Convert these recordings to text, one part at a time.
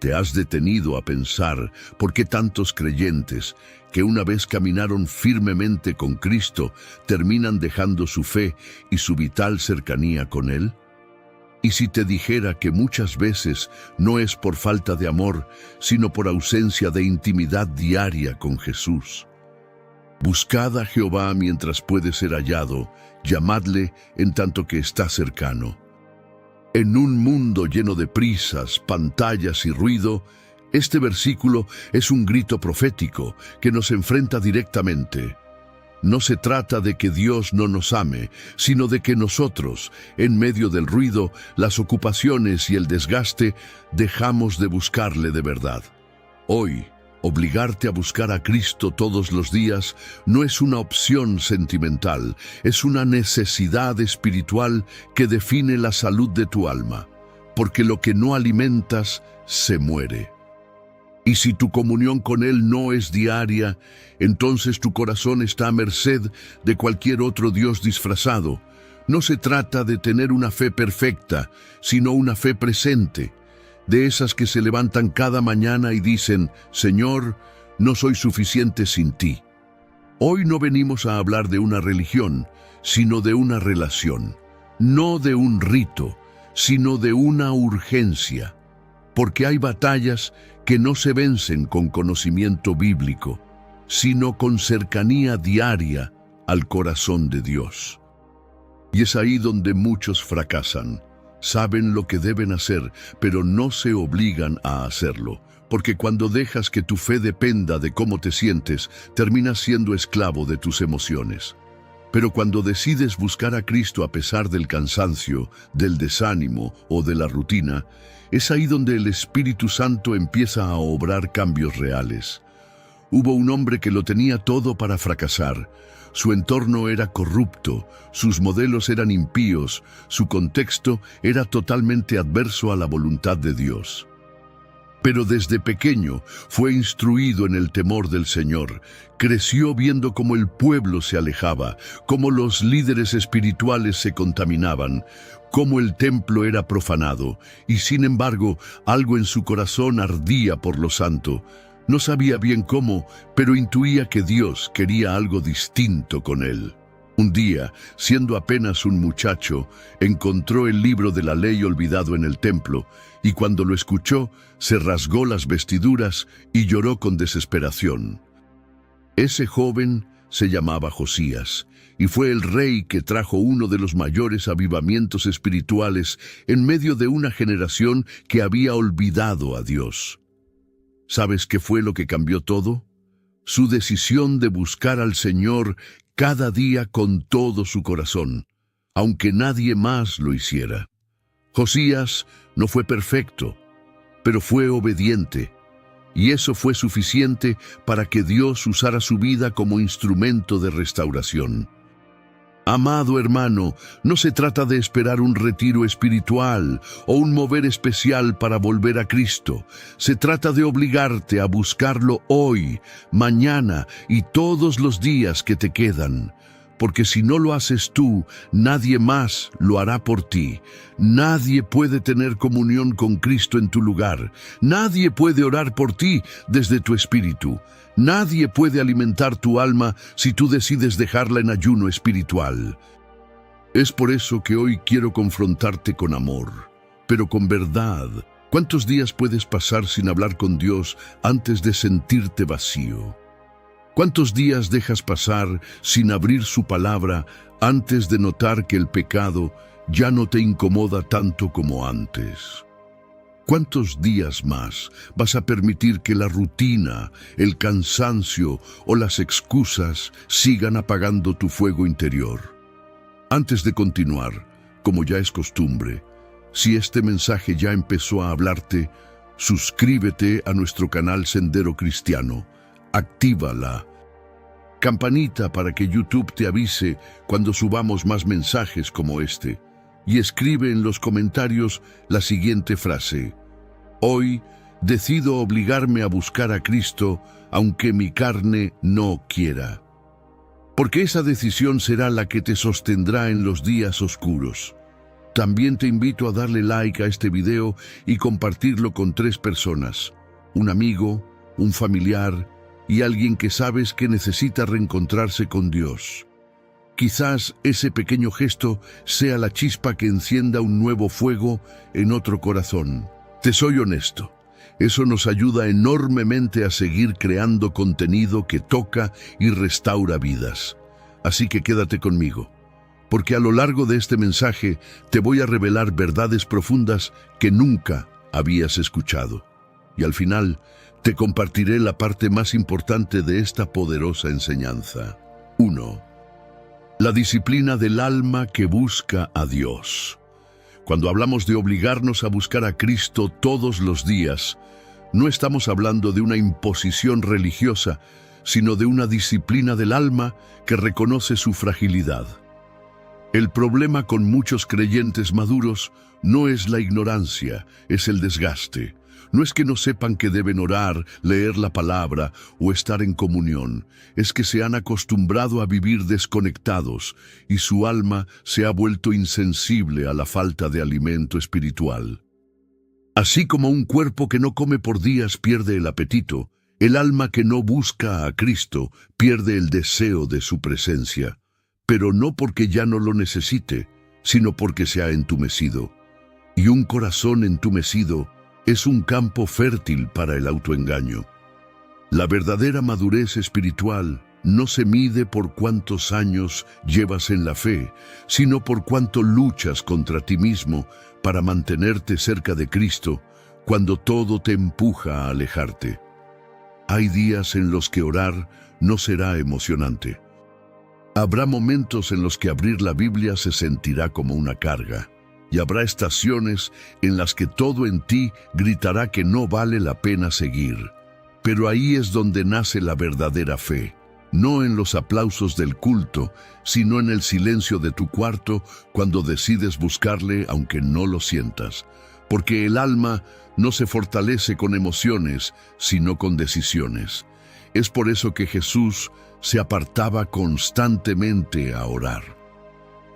¿Te has detenido a pensar por qué tantos creyentes que una vez caminaron firmemente con Cristo terminan dejando su fe y su vital cercanía con Él? Y si te dijera que muchas veces no es por falta de amor, sino por ausencia de intimidad diaria con Jesús. Buscad a Jehová mientras puede ser hallado, llamadle en tanto que está cercano. En un mundo lleno de prisas, pantallas y ruido, este versículo es un grito profético que nos enfrenta directamente. No se trata de que Dios no nos ame, sino de que nosotros, en medio del ruido, las ocupaciones y el desgaste, dejamos de buscarle de verdad. Hoy, obligarte a buscar a Cristo todos los días no es una opción sentimental, es una necesidad espiritual que define la salud de tu alma, porque lo que no alimentas se muere. Y si tu comunión con Él no es diaria, entonces tu corazón está a merced de cualquier otro Dios disfrazado. No se trata de tener una fe perfecta, sino una fe presente, de esas que se levantan cada mañana y dicen, Señor, no soy suficiente sin ti. Hoy no venimos a hablar de una religión, sino de una relación, no de un rito, sino de una urgencia, porque hay batallas que no se vencen con conocimiento bíblico, sino con cercanía diaria al corazón de Dios. Y es ahí donde muchos fracasan. Saben lo que deben hacer, pero no se obligan a hacerlo, porque cuando dejas que tu fe dependa de cómo te sientes, terminas siendo esclavo de tus emociones. Pero cuando decides buscar a Cristo a pesar del cansancio, del desánimo o de la rutina, es ahí donde el Espíritu Santo empieza a obrar cambios reales. Hubo un hombre que lo tenía todo para fracasar. Su entorno era corrupto, sus modelos eran impíos, su contexto era totalmente adverso a la voluntad de Dios. Pero desde pequeño fue instruido en el temor del Señor. Creció viendo cómo el pueblo se alejaba, cómo los líderes espirituales se contaminaban, cómo el templo era profanado, y sin embargo, algo en su corazón ardía por lo santo. No sabía bien cómo, pero intuía que Dios quería algo distinto con él. Un día, siendo apenas un muchacho, encontró el libro de la ley olvidado en el templo, y cuando lo escuchó, se rasgó las vestiduras y lloró con desesperación. Ese joven se llamaba Josías, y fue el rey que trajo uno de los mayores avivamientos espirituales en medio de una generación que había olvidado a Dios. ¿Sabes qué fue lo que cambió todo? Su decisión de buscar al Señor cada día con todo su corazón, aunque nadie más lo hiciera. Josías no fue perfecto, pero fue obediente, y eso fue suficiente para que Dios usara su vida como instrumento de restauración. Amado hermano, no se trata de esperar un retiro espiritual o un mover especial para volver a Cristo. Se trata de obligarte a buscarlo hoy, mañana y todos los días que te quedan. Porque si no lo haces tú, nadie más lo hará por ti. Nadie puede tener comunión con Cristo en tu lugar. Nadie puede orar por ti desde tu espíritu. Nadie puede alimentar tu alma si tú decides dejarla en ayuno espiritual. Es por eso que hoy quiero confrontarte con amor, pero con verdad. ¿Cuántos días puedes pasar sin hablar con Dios antes de sentirte vacío? ¿Cuántos días dejas pasar sin abrir su palabra antes de notar que el pecado ya no te incomoda tanto como antes? ¿Cuántos días más vas a permitir que la rutina, el cansancio o las excusas sigan apagando tu fuego interior? Antes de continuar, como ya es costumbre, si este mensaje ya empezó a hablarte, suscríbete a nuestro canal Sendero Cristiano. Activa la campanita para que YouTube te avise cuando subamos más mensajes como este. Y escribe en los comentarios la siguiente frase: hoy decido obligarme a buscar a Cristo aunque mi carne no quiera. Porque esa decisión será la que te sostendrá en los días oscuros. También te invito a darle like a este video y compartirlo con 3 personas, un amigo, un familiar y alguien que sabes que necesita reencontrarse con Dios. Quizás ese pequeño gesto sea la chispa que encienda un nuevo fuego en otro corazón. Te soy honesto, eso nos ayuda enormemente a seguir creando contenido que toca y restaura vidas. Así que quédate conmigo, porque a lo largo de este mensaje te voy a revelar verdades profundas que nunca habías escuchado. Y al final te compartiré la parte más importante de esta poderosa enseñanza. 1. La disciplina del alma que busca a Dios. Cuando hablamos de obligarnos a buscar a Cristo todos los días, no estamos hablando de una imposición religiosa, sino de una disciplina del alma que reconoce su fragilidad. El problema con muchos creyentes maduros no es la ignorancia, es el desgaste. No es que no sepan que deben orar, leer la palabra o estar en comunión. Es que se han acostumbrado a vivir desconectados y su alma se ha vuelto insensible a la falta de alimento espiritual. Así como un cuerpo que no come por días pierde el apetito, el alma que no busca a Cristo pierde el deseo de su presencia. Pero no porque ya no lo necesite, sino porque se ha entumecido. Y un corazón entumecido es un campo fértil para el autoengaño. La verdadera madurez espiritual no se mide por cuántos años llevas en la fe, sino por cuánto luchas contra ti mismo para mantenerte cerca de Cristo cuando todo te empuja a alejarte. Hay días en los que orar no será emocionante. Habrá momentos en los que abrir la Biblia se sentirá como una carga. Y habrá estaciones en las que todo en ti gritará que no vale la pena seguir. Pero ahí es donde nace la verdadera fe, no en los aplausos del culto, sino en el silencio de tu cuarto cuando decides buscarle aunque no lo sientas. Porque el alma no se fortalece con emociones, sino con decisiones. Es por eso que Jesús se apartaba constantemente a orar.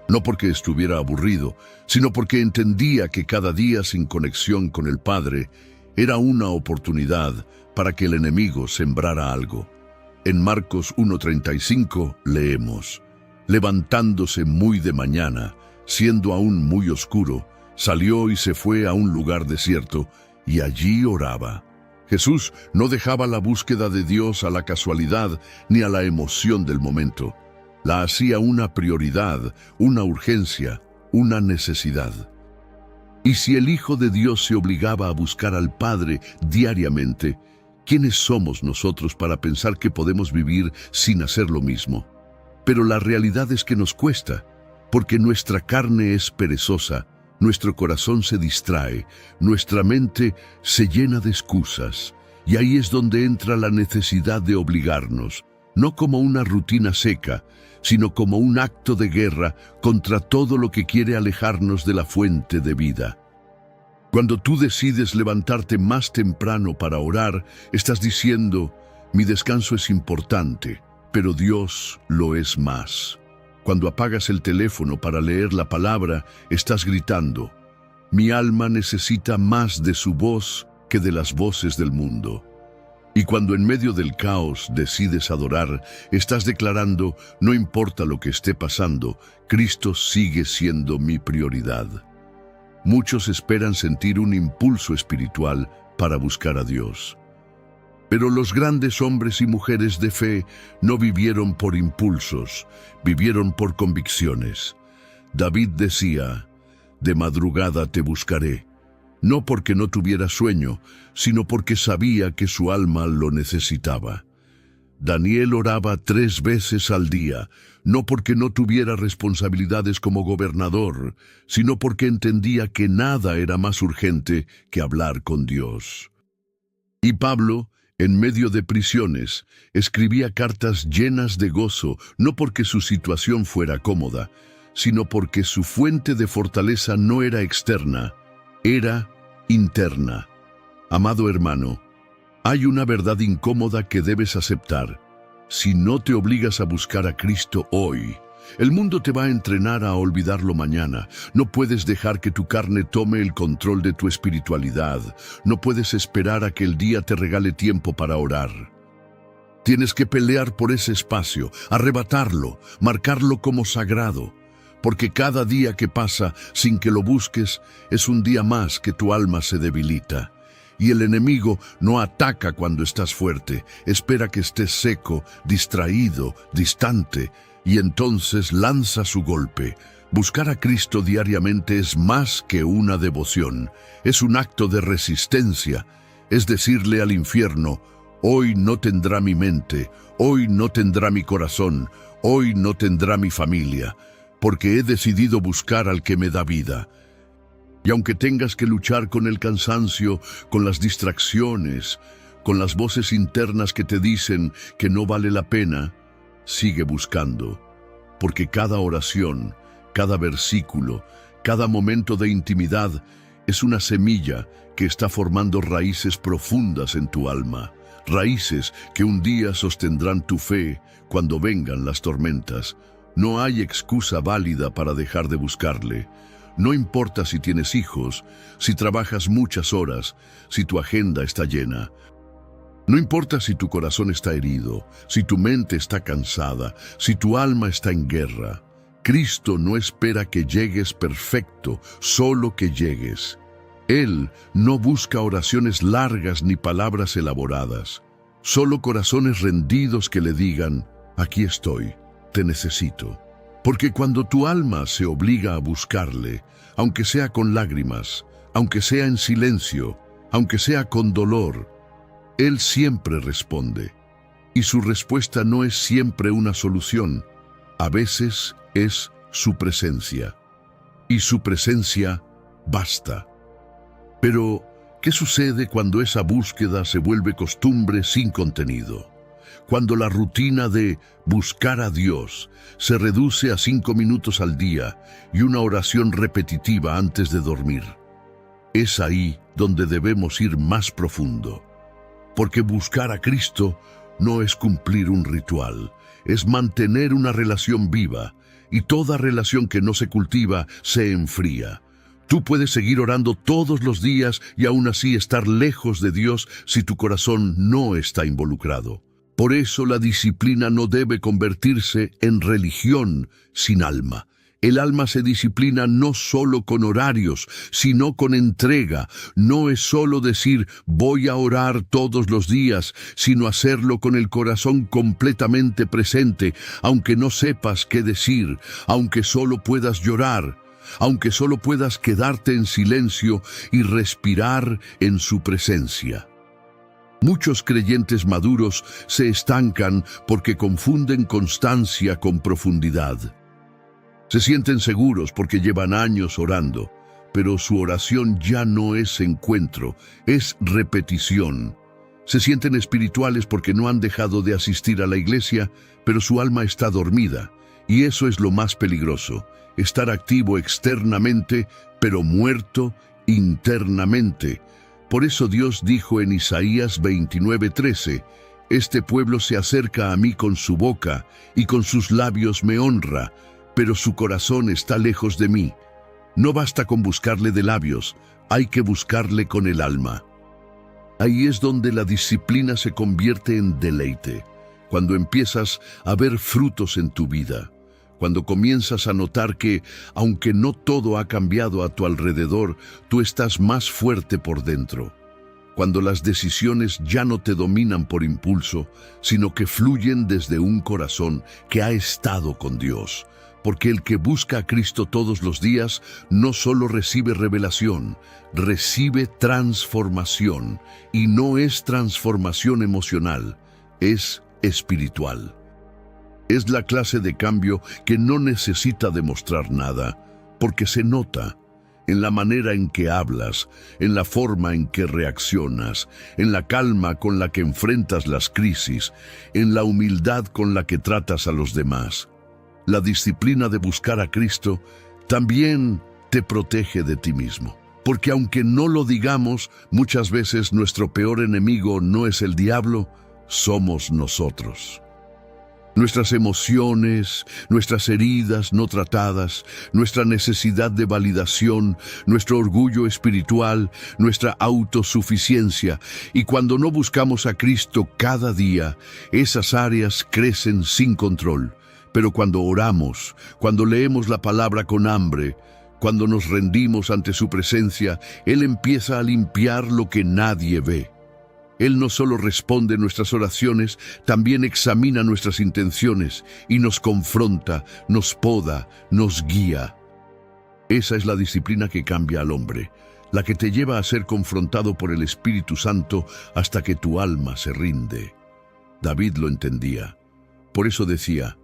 No porque estuviera aburrido, sino porque entendía que cada día sin conexión con el Padre era una oportunidad para que el enemigo sembrara algo. En Marcos 1:35 leemos: levantándose muy de mañana, siendo aún muy oscuro, salió y se fue a un lugar desierto, y allí oraba. Jesús no dejaba la búsqueda de Dios a la casualidad ni a la emoción del momento. La hacía una prioridad, una urgencia, una necesidad. Y si el Hijo de Dios se obligaba a buscar al Padre diariamente, ¿quiénes somos nosotros para pensar que podemos vivir sin hacer lo mismo? Pero la realidad es que nos cuesta, porque nuestra carne es perezosa, nuestro corazón se distrae, nuestra mente se llena de excusas, y ahí es donde entra la necesidad de obligarnos, no como una rutina seca, sino como un acto de guerra contra todo lo que quiere alejarnos de la fuente de vida. Cuando tú decides levantarte más temprano para orar, estás diciendo: mi descanso es importante, pero Dios lo es más. Cuando apagas el teléfono para leer la palabra, estás gritando: mi alma necesita más de su voz que de las voces del mundo. Y cuando en medio del caos decides adorar, estás declarando: no importa lo que esté pasando, Cristo sigue siendo mi prioridad. Muchos esperan sentir un impulso espiritual para buscar a Dios. Pero los grandes hombres y mujeres de fe no vivieron por impulsos, vivieron por convicciones. David decía: de madrugada te buscaré. No porque no tuviera sueño, sino porque sabía que su alma lo necesitaba. Daniel oraba 3 veces al día, no porque no tuviera responsabilidades como gobernador, sino porque entendía que nada era más urgente que hablar con Dios. Y Pablo, en medio de prisiones, escribía cartas llenas de gozo, no porque su situación fuera cómoda, sino porque su fuente de fortaleza no era externa, era interna. Amado hermano, hay una verdad incómoda que debes aceptar. Si no te obligas a buscar a Cristo hoy, El mundo te va a entrenar a olvidarlo mañana. No puedes dejar que tu carne tome el control de tu espiritualidad. No puedes esperar a que el día te regale tiempo para orar. Tienes que pelear por ese espacio, arrebatarlo, marcarlo como sagrado, porque cada día que pasa sin que lo busques es un día más que tu alma se debilita. Y el enemigo no ataca cuando estás fuerte, espera que estés seco, distraído, distante, y entonces lanza su golpe. Buscar a Cristo diariamente es más que una devoción, es un acto de resistencia, es decirle al infierno: hoy no tendrá mi mente, hoy no tendrá mi corazón, hoy no tendrá mi familia, porque he decidido buscar al que me da vida. Y aunque tengas que luchar con el cansancio, con las distracciones, con las voces internas que te dicen que no vale la pena, sigue buscando, porque cada oración, cada versículo, cada momento de intimidad es una semilla que está formando raíces profundas en tu alma, raíces que un día sostendrán tu fe cuando vengan las tormentas. No hay excusa válida para dejar de buscarle. No importa si tienes hijos, si trabajas muchas horas, si tu agenda está llena. No importa si tu corazón está herido, si tu mente está cansada, si tu alma está en guerra. Cristo no espera que llegues perfecto, solo que llegues. Él no busca oraciones largas ni palabras elaboradas, solo corazones rendidos que le digan: aquí estoy, te necesito. Porque cuando tu alma se obliga a buscarle, aunque sea con lágrimas, aunque sea en silencio, aunque sea con dolor, Él siempre responde. Y su respuesta no es siempre una solución, a veces es su presencia. Y su presencia basta. Pero, ¿qué sucede cuando esa búsqueda se vuelve costumbre sin contenido? Cuando la rutina de buscar a Dios se reduce a 5 minutos al día y una oración repetitiva antes de dormir. Es ahí donde debemos ir más profundo. Porque buscar a Cristo no es cumplir un ritual, es mantener una relación viva, y toda relación que no se cultiva se enfría. Tú puedes seguir orando todos los días y aún así estar lejos de Dios si tu corazón no está involucrado. Por eso la disciplina no debe convertirse en religión sin alma. El alma se disciplina no solo con horarios, sino con entrega. No es solo decir voy a orar todos los días, sino hacerlo con el corazón completamente presente, aunque no sepas qué decir, aunque solo puedas llorar, aunque solo puedas quedarte en silencio y respirar en su presencia. Muchos creyentes maduros se estancan porque confunden constancia con profundidad. Se sienten seguros porque llevan años orando, pero su oración ya no es encuentro, es repetición. Se sienten espirituales porque no han dejado de asistir a la iglesia, pero su alma está dormida, y eso es lo más peligroso, estar activo externamente, pero muerto internamente. Por eso Dios dijo en Isaías 29:13, este pueblo se acerca a mí con su boca y con sus labios me honra, pero su corazón está lejos de mí. No basta con buscarle de labios, hay que buscarle con el alma. Ahí es donde la disciplina se convierte en deleite, cuando empiezas a ver frutos en tu vida, cuando comienzas a notar que, aunque no todo ha cambiado a tu alrededor, tú estás más fuerte por dentro. Cuando las decisiones ya no te dominan por impulso, sino que fluyen desde un corazón que ha estado con Dios. Porque el que busca a Cristo todos los días no solo recibe revelación, recibe transformación. Y no es transformación emocional, es espiritual. Es la clase de cambio que no necesita demostrar nada, porque se nota en la manera en que hablas, en la forma en que reaccionas, en la calma con la que enfrentas las crisis, en la humildad con la que tratas a los demás. La disciplina de buscar a Cristo también te protege de ti mismo. Porque aunque no lo digamos, muchas veces nuestro peor enemigo no es el diablo, somos nosotros. Nuestras emociones, nuestras heridas no tratadas, nuestra necesidad de validación, nuestro orgullo espiritual, nuestra autosuficiencia. Y cuando no buscamos a Cristo cada día, esas áreas crecen sin control. Pero cuando oramos, cuando leemos la palabra con hambre, cuando nos rendimos ante su presencia, Él empieza a limpiar lo que nadie ve. Él no solo responde nuestras oraciones, también examina nuestras intenciones y nos confronta, nos poda, nos guía. Esa es la disciplina que cambia al hombre, la que te lleva a ser confrontado por el Espíritu Santo hasta que tu alma se rinde. David lo entendía. Por eso decía: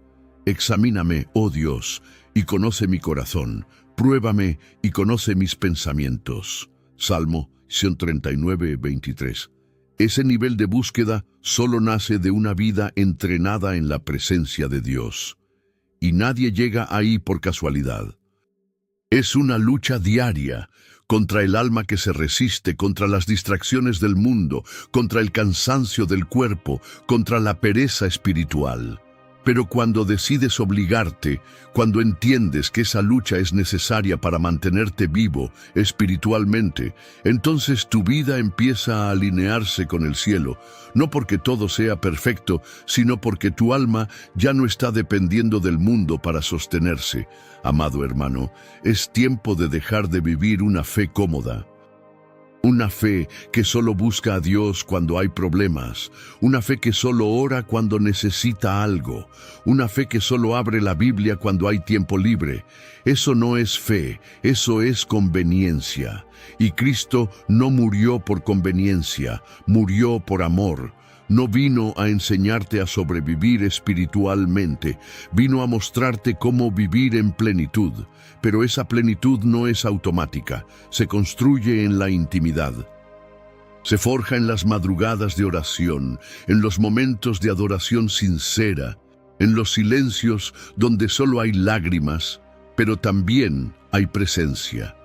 examíname, oh Dios, y conoce mi corazón, pruébame y conoce mis pensamientos. Salmo 139, 23. Ese nivel de búsqueda solo nace de una vida entrenada en la presencia de Dios. Y nadie llega ahí por casualidad. Es una lucha diaria contra el alma que se resiste, contra las distracciones del mundo, contra el cansancio del cuerpo, contra la pereza espiritual. Pero cuando decides obligarte, cuando entiendes que esa lucha es necesaria para mantenerte vivo espiritualmente, entonces tu vida empieza a alinearse con el cielo, no porque todo sea perfecto, sino porque tu alma ya no está dependiendo del mundo para sostenerse. Amado hermano, es tiempo de dejar de vivir una fe cómoda. Una fe que solo busca a Dios cuando hay problemas, una fe que solo ora cuando necesita algo, una fe que solo abre la Biblia cuando hay tiempo libre. Eso no es fe, eso es conveniencia. Y Cristo no murió por conveniencia, murió por amor. No vino a enseñarte a sobrevivir espiritualmente, vino a mostrarte cómo vivir en plenitud. Pero esa plenitud no es automática, se construye en la intimidad. Se forja en las madrugadas de oración, en los momentos de adoración sincera, en los silencios donde solo hay lágrimas, pero también hay presencia.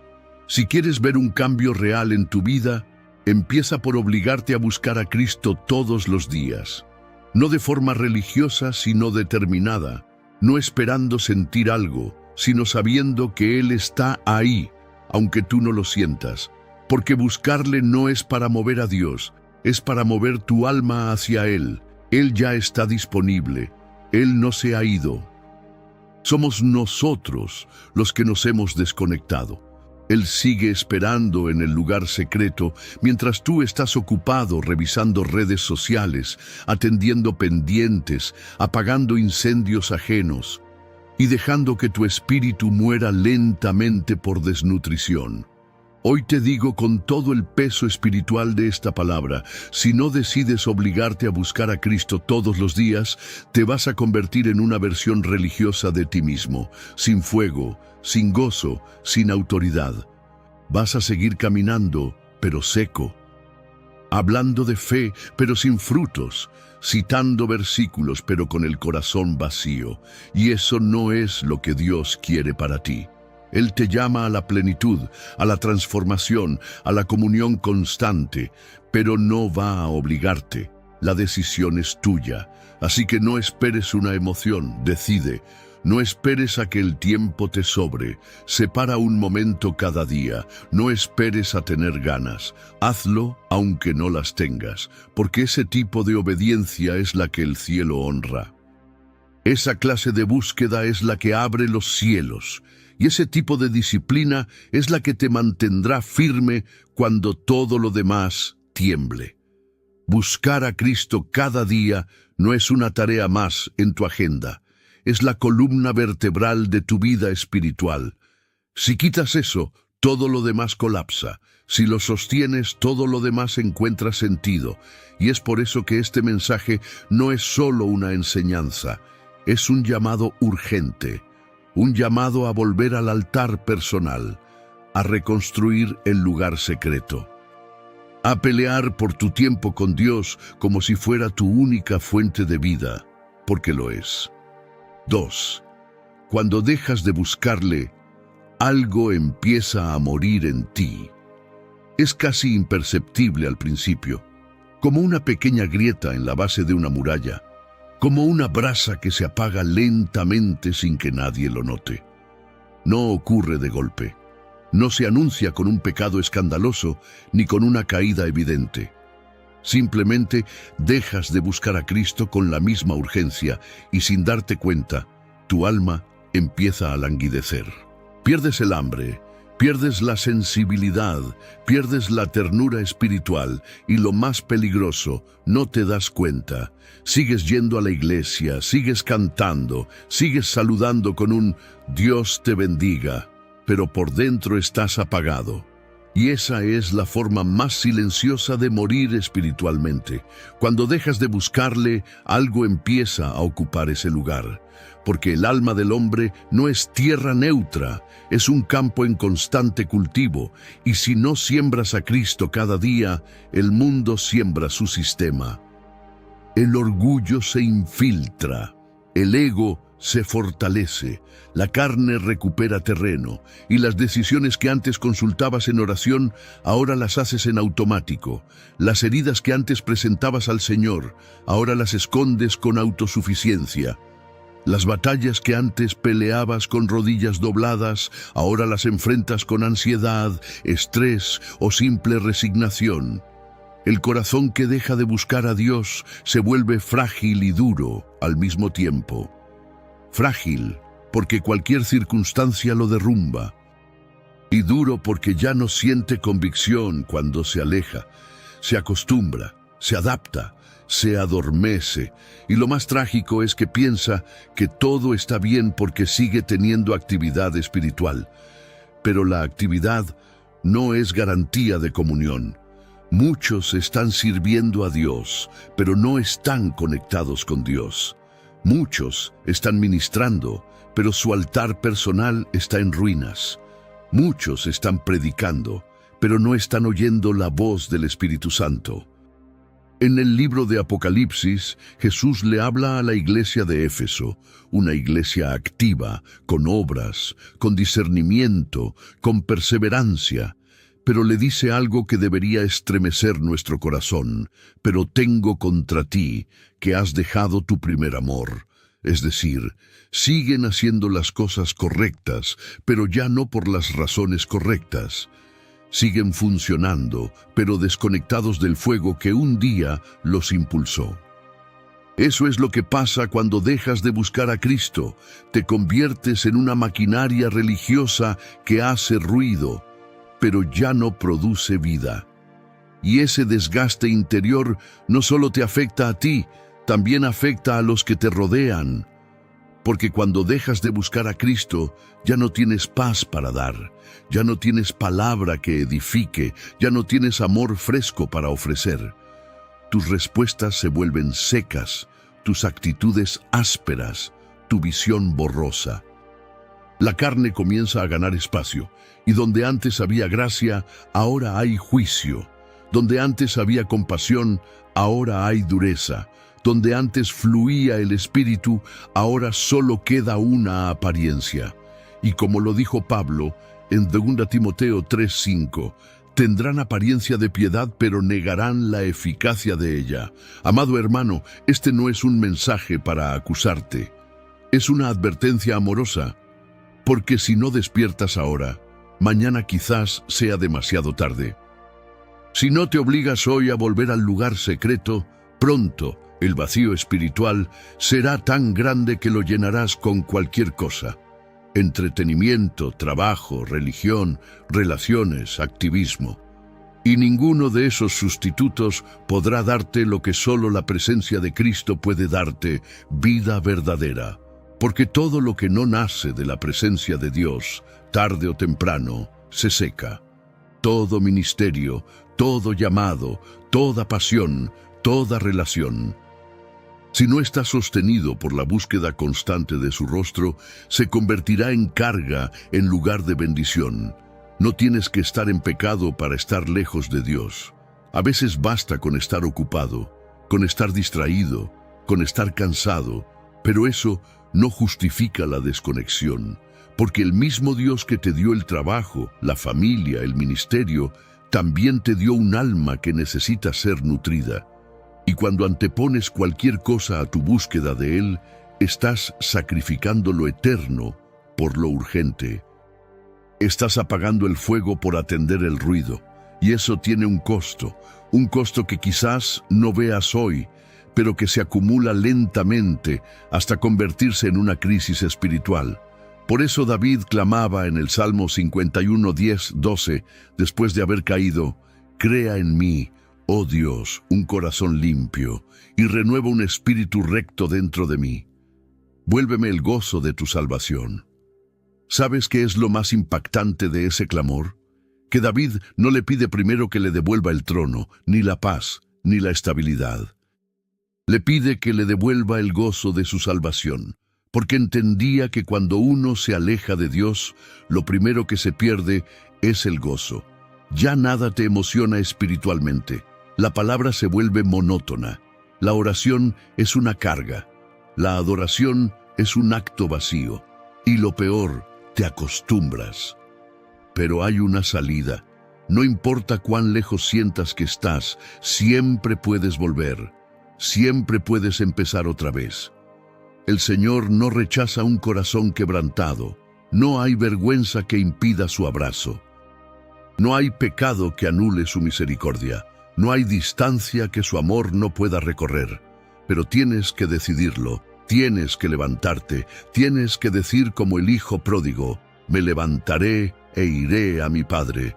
Si quieres ver un cambio real en tu vida, empieza por obligarte a buscar a Cristo todos los días. No de forma religiosa, sino determinada, no esperando sentir algo, sino sabiendo que Él está ahí, aunque tú no lo sientas. Porque buscarle no es para mover a Dios, es para mover tu alma hacia Él. Él ya está disponible, Él no se ha ido. Somos nosotros los que nos hemos desconectado. Él sigue esperando en el lugar secreto mientras tú estás ocupado revisando redes sociales, atendiendo pendientes, apagando incendios ajenos y dejando que tu espíritu muera lentamente por desnutrición. Hoy te digo con todo el peso espiritual de esta palabra, si no decides obligarte a buscar a Cristo todos los días, te vas a convertir en una versión religiosa de ti mismo, sin fuego, sin gozo, sin autoridad. Vas a seguir caminando, pero seco, hablando de fe, pero sin frutos, citando versículos, pero con el corazón vacío. Y eso no es lo que Dios quiere para ti. Él te llama a la plenitud, a la transformación, a la comunión constante, pero no va a obligarte. La decisión es tuya, así que no esperes una emoción, decide. No esperes a que el tiempo te sobre. Separa un momento cada día. No esperes a tener ganas. Hazlo aunque no las tengas, porque ese tipo de obediencia es la que el cielo honra. Esa clase de búsqueda es la que abre los cielos, y ese tipo de disciplina es la que te mantendrá firme cuando todo lo demás tiemble. Buscar a Cristo cada día no es una tarea más en tu agenda. Es la columna vertebral de tu vida espiritual. Si quitas eso, todo lo demás colapsa. Si lo sostienes, todo lo demás encuentra sentido. Y es por eso que este mensaje no es solo una enseñanza, es un llamado urgente, un llamado a volver al altar personal, a reconstruir el lugar secreto, a pelear por tu tiempo con Dios como si fuera tu única fuente de vida, porque lo es. 2. Cuando dejas de buscarle, algo empieza a morir en ti. Es casi imperceptible al principio, como una pequeña grieta en la base de una muralla. como una brasa que se apaga lentamente sin que nadie lo note. No ocurre de golpe. No se anuncia con un pecado escandaloso ni con una caída evidente. Simplemente dejas de buscar a Cristo con la misma urgencia y sin darte cuenta, tu alma empieza a languidecer. Pierdes el hambre, pierdes la sensibilidad, pierdes la ternura espiritual y lo más peligroso, no te das cuenta. Sigues yendo a la iglesia, sigues cantando, sigues saludando con un Dios te bendiga, pero por dentro estás apagado. Y esa es la forma más silenciosa de morir espiritualmente. Cuando dejas de buscarle, algo empieza a ocupar ese lugar. Porque el alma del hombre no es tierra neutra, es un campo en constante cultivo. Y si no siembras a Cristo cada día, el mundo siembra su sistema. El orgullo se infiltra, el ego se fortalece, la carne recupera terreno y las decisiones que antes consultabas en oración, ahora las haces en automático. Las heridas que antes presentabas al Señor, ahora las escondes con autosuficiencia. Las batallas que antes peleabas con rodillas dobladas, ahora las enfrentas con ansiedad, estrés o simple resignación. El corazón que deja de buscar a Dios se vuelve frágil y duro al mismo tiempo. Frágil porque cualquier circunstancia lo derrumba. Y duro porque ya no siente convicción cuando se aleja. Se acostumbra, se adapta, se adormece. Y lo más trágico es que piensa que todo está bien porque sigue teniendo actividad espiritual. Pero la actividad no es garantía de comunión. Muchos están sirviendo a Dios, pero no están conectados con Dios. Muchos están ministrando, pero su altar personal está en ruinas. Muchos están predicando, pero no están oyendo la voz del Espíritu Santo. En el libro de Apocalipsis, Jesús le habla a la iglesia de Éfeso, una iglesia activa, con obras, con discernimiento, con perseverancia, pero le dice algo que debería estremecer nuestro corazón. Pero tengo contra ti que has dejado tu primer amor. Es decir, siguen haciendo las cosas correctas, pero ya no por las razones correctas. Siguen funcionando, pero desconectados del fuego que un día los impulsó. Eso es lo que pasa cuando dejas de buscar a Cristo. Te conviertes en una maquinaria religiosa que hace ruido, pero ya no produce vida. Y ese desgaste interior no solo te afecta a ti, también afecta a los que te rodean. Porque cuando dejas de buscar a Cristo, ya no tienes paz para dar, ya no tienes palabra que edifique, ya no tienes amor fresco para ofrecer. Tus respuestas se vuelven secas, tus actitudes ásperas, tu visión borrosa. La carne comienza a ganar espacio, y donde antes había gracia, ahora hay juicio. Donde antes había compasión, ahora hay dureza. Donde antes fluía el Espíritu, ahora solo queda una apariencia. Y como lo dijo Pablo en 2 Timoteo 3:5, tendrán apariencia de piedad, pero negarán la eficacia de ella. Amado hermano, este no es un mensaje para acusarte. Es una advertencia amorosa. Porque si no despiertas ahora, mañana quizás sea demasiado tarde. Si no te obligas hoy a volver al lugar secreto, pronto el vacío espiritual será tan grande que lo llenarás con cualquier cosa. Entretenimiento, trabajo, religión, relaciones, activismo. Y ninguno de esos sustitutos podrá darte lo que solo la presencia de Cristo puede darte, vida verdadera. Porque todo lo que no nace de la presencia de Dios, tarde o temprano, se seca. Todo ministerio, todo llamado, toda pasión, toda relación. Si no está sostenido por la búsqueda constante de su rostro, se convertirá en carga en lugar de bendición. No tienes que estar en pecado para estar lejos de Dios. A veces basta con estar ocupado, con estar distraído, con estar cansado, pero eso no justifica la desconexión, porque el mismo Dios que te dio el trabajo, la familia, el ministerio, también te dio un alma que necesita ser nutrida. Y cuando antepones cualquier cosa a tu búsqueda de Él, estás sacrificando lo eterno por lo urgente. Estás apagando el fuego por atender el ruido, y eso tiene un costo que quizás no veas hoy, pero que se acumula lentamente hasta convertirse en una crisis espiritual. Por eso David clamaba en el Salmo 51, 10, 12, después de haber caído: «Crea en mí, oh Dios, un corazón limpio, y renueva un espíritu recto dentro de mí. Vuélveme el gozo de tu salvación». ¿Sabes qué es lo más impactante de ese clamor? Que David no le pide primero que le devuelva el trono, ni la paz, ni la estabilidad. Le pide que le devuelva el gozo de su salvación, porque entendía que cuando uno se aleja de Dios, lo primero que se pierde es el gozo. Ya nada te emociona espiritualmente. La palabra se vuelve monótona. La oración es una carga. La adoración es un acto vacío. Y lo peor, te acostumbras. Pero hay una salida. No importa cuán lejos sientas que estás, siempre puedes volver. Siempre puedes empezar otra vez. El Señor no rechaza un corazón quebrantado. No hay vergüenza que impida su abrazo. No hay pecado que anule su misericordia. No hay distancia que su amor no pueda recorrer. Pero tienes que decidirlo. Tienes que levantarte, tienes que decir como el hijo pródigo: «Me levantaré e iré a mi padre».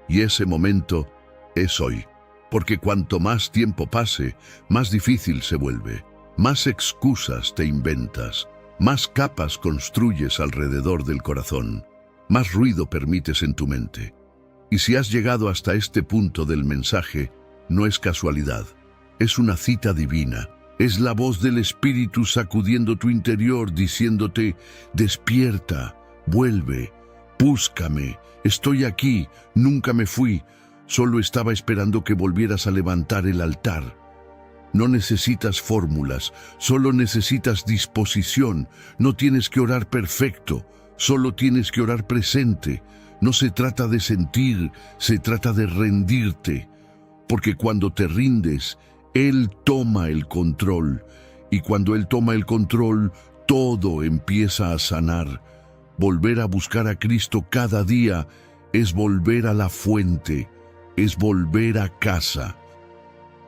Y ese momento es hoy, porque cuanto más tiempo pase, más difícil se vuelve, más excusas te inventas, más capas construyes alrededor del corazón, más ruido permites en tu mente. Y si has llegado hasta este punto del mensaje, no es casualidad, es una cita divina. Es la voz del Espíritu sacudiendo tu interior, diciéndote: «Despierta, vuelve, búscame, estoy aquí, nunca me fui, solo estaba esperando que volvieras a levantar el altar». No necesitas fórmulas, solo necesitas disposición. No tienes que orar perfecto, solo tienes que orar presente. No se trata de sentir, se trata de rendirte, porque cuando te rindes, Él toma el control, y cuando Él toma el control, todo empieza a sanar. Volver a buscar a Cristo cada día es volver a la fuente, es volver a casa.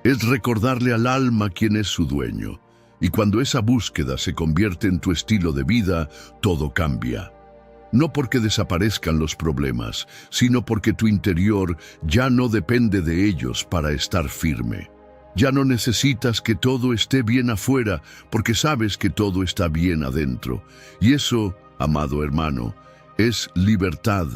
Es recordarle al alma quién es su dueño, y cuando esa búsqueda se convierte en tu estilo de vida, todo cambia. No porque desaparezcan los problemas, sino porque tu interior ya no depende de ellos para estar firme. Ya no necesitas que todo esté bien afuera, porque sabes que todo está bien adentro. Y eso, amado hermano, es libertad.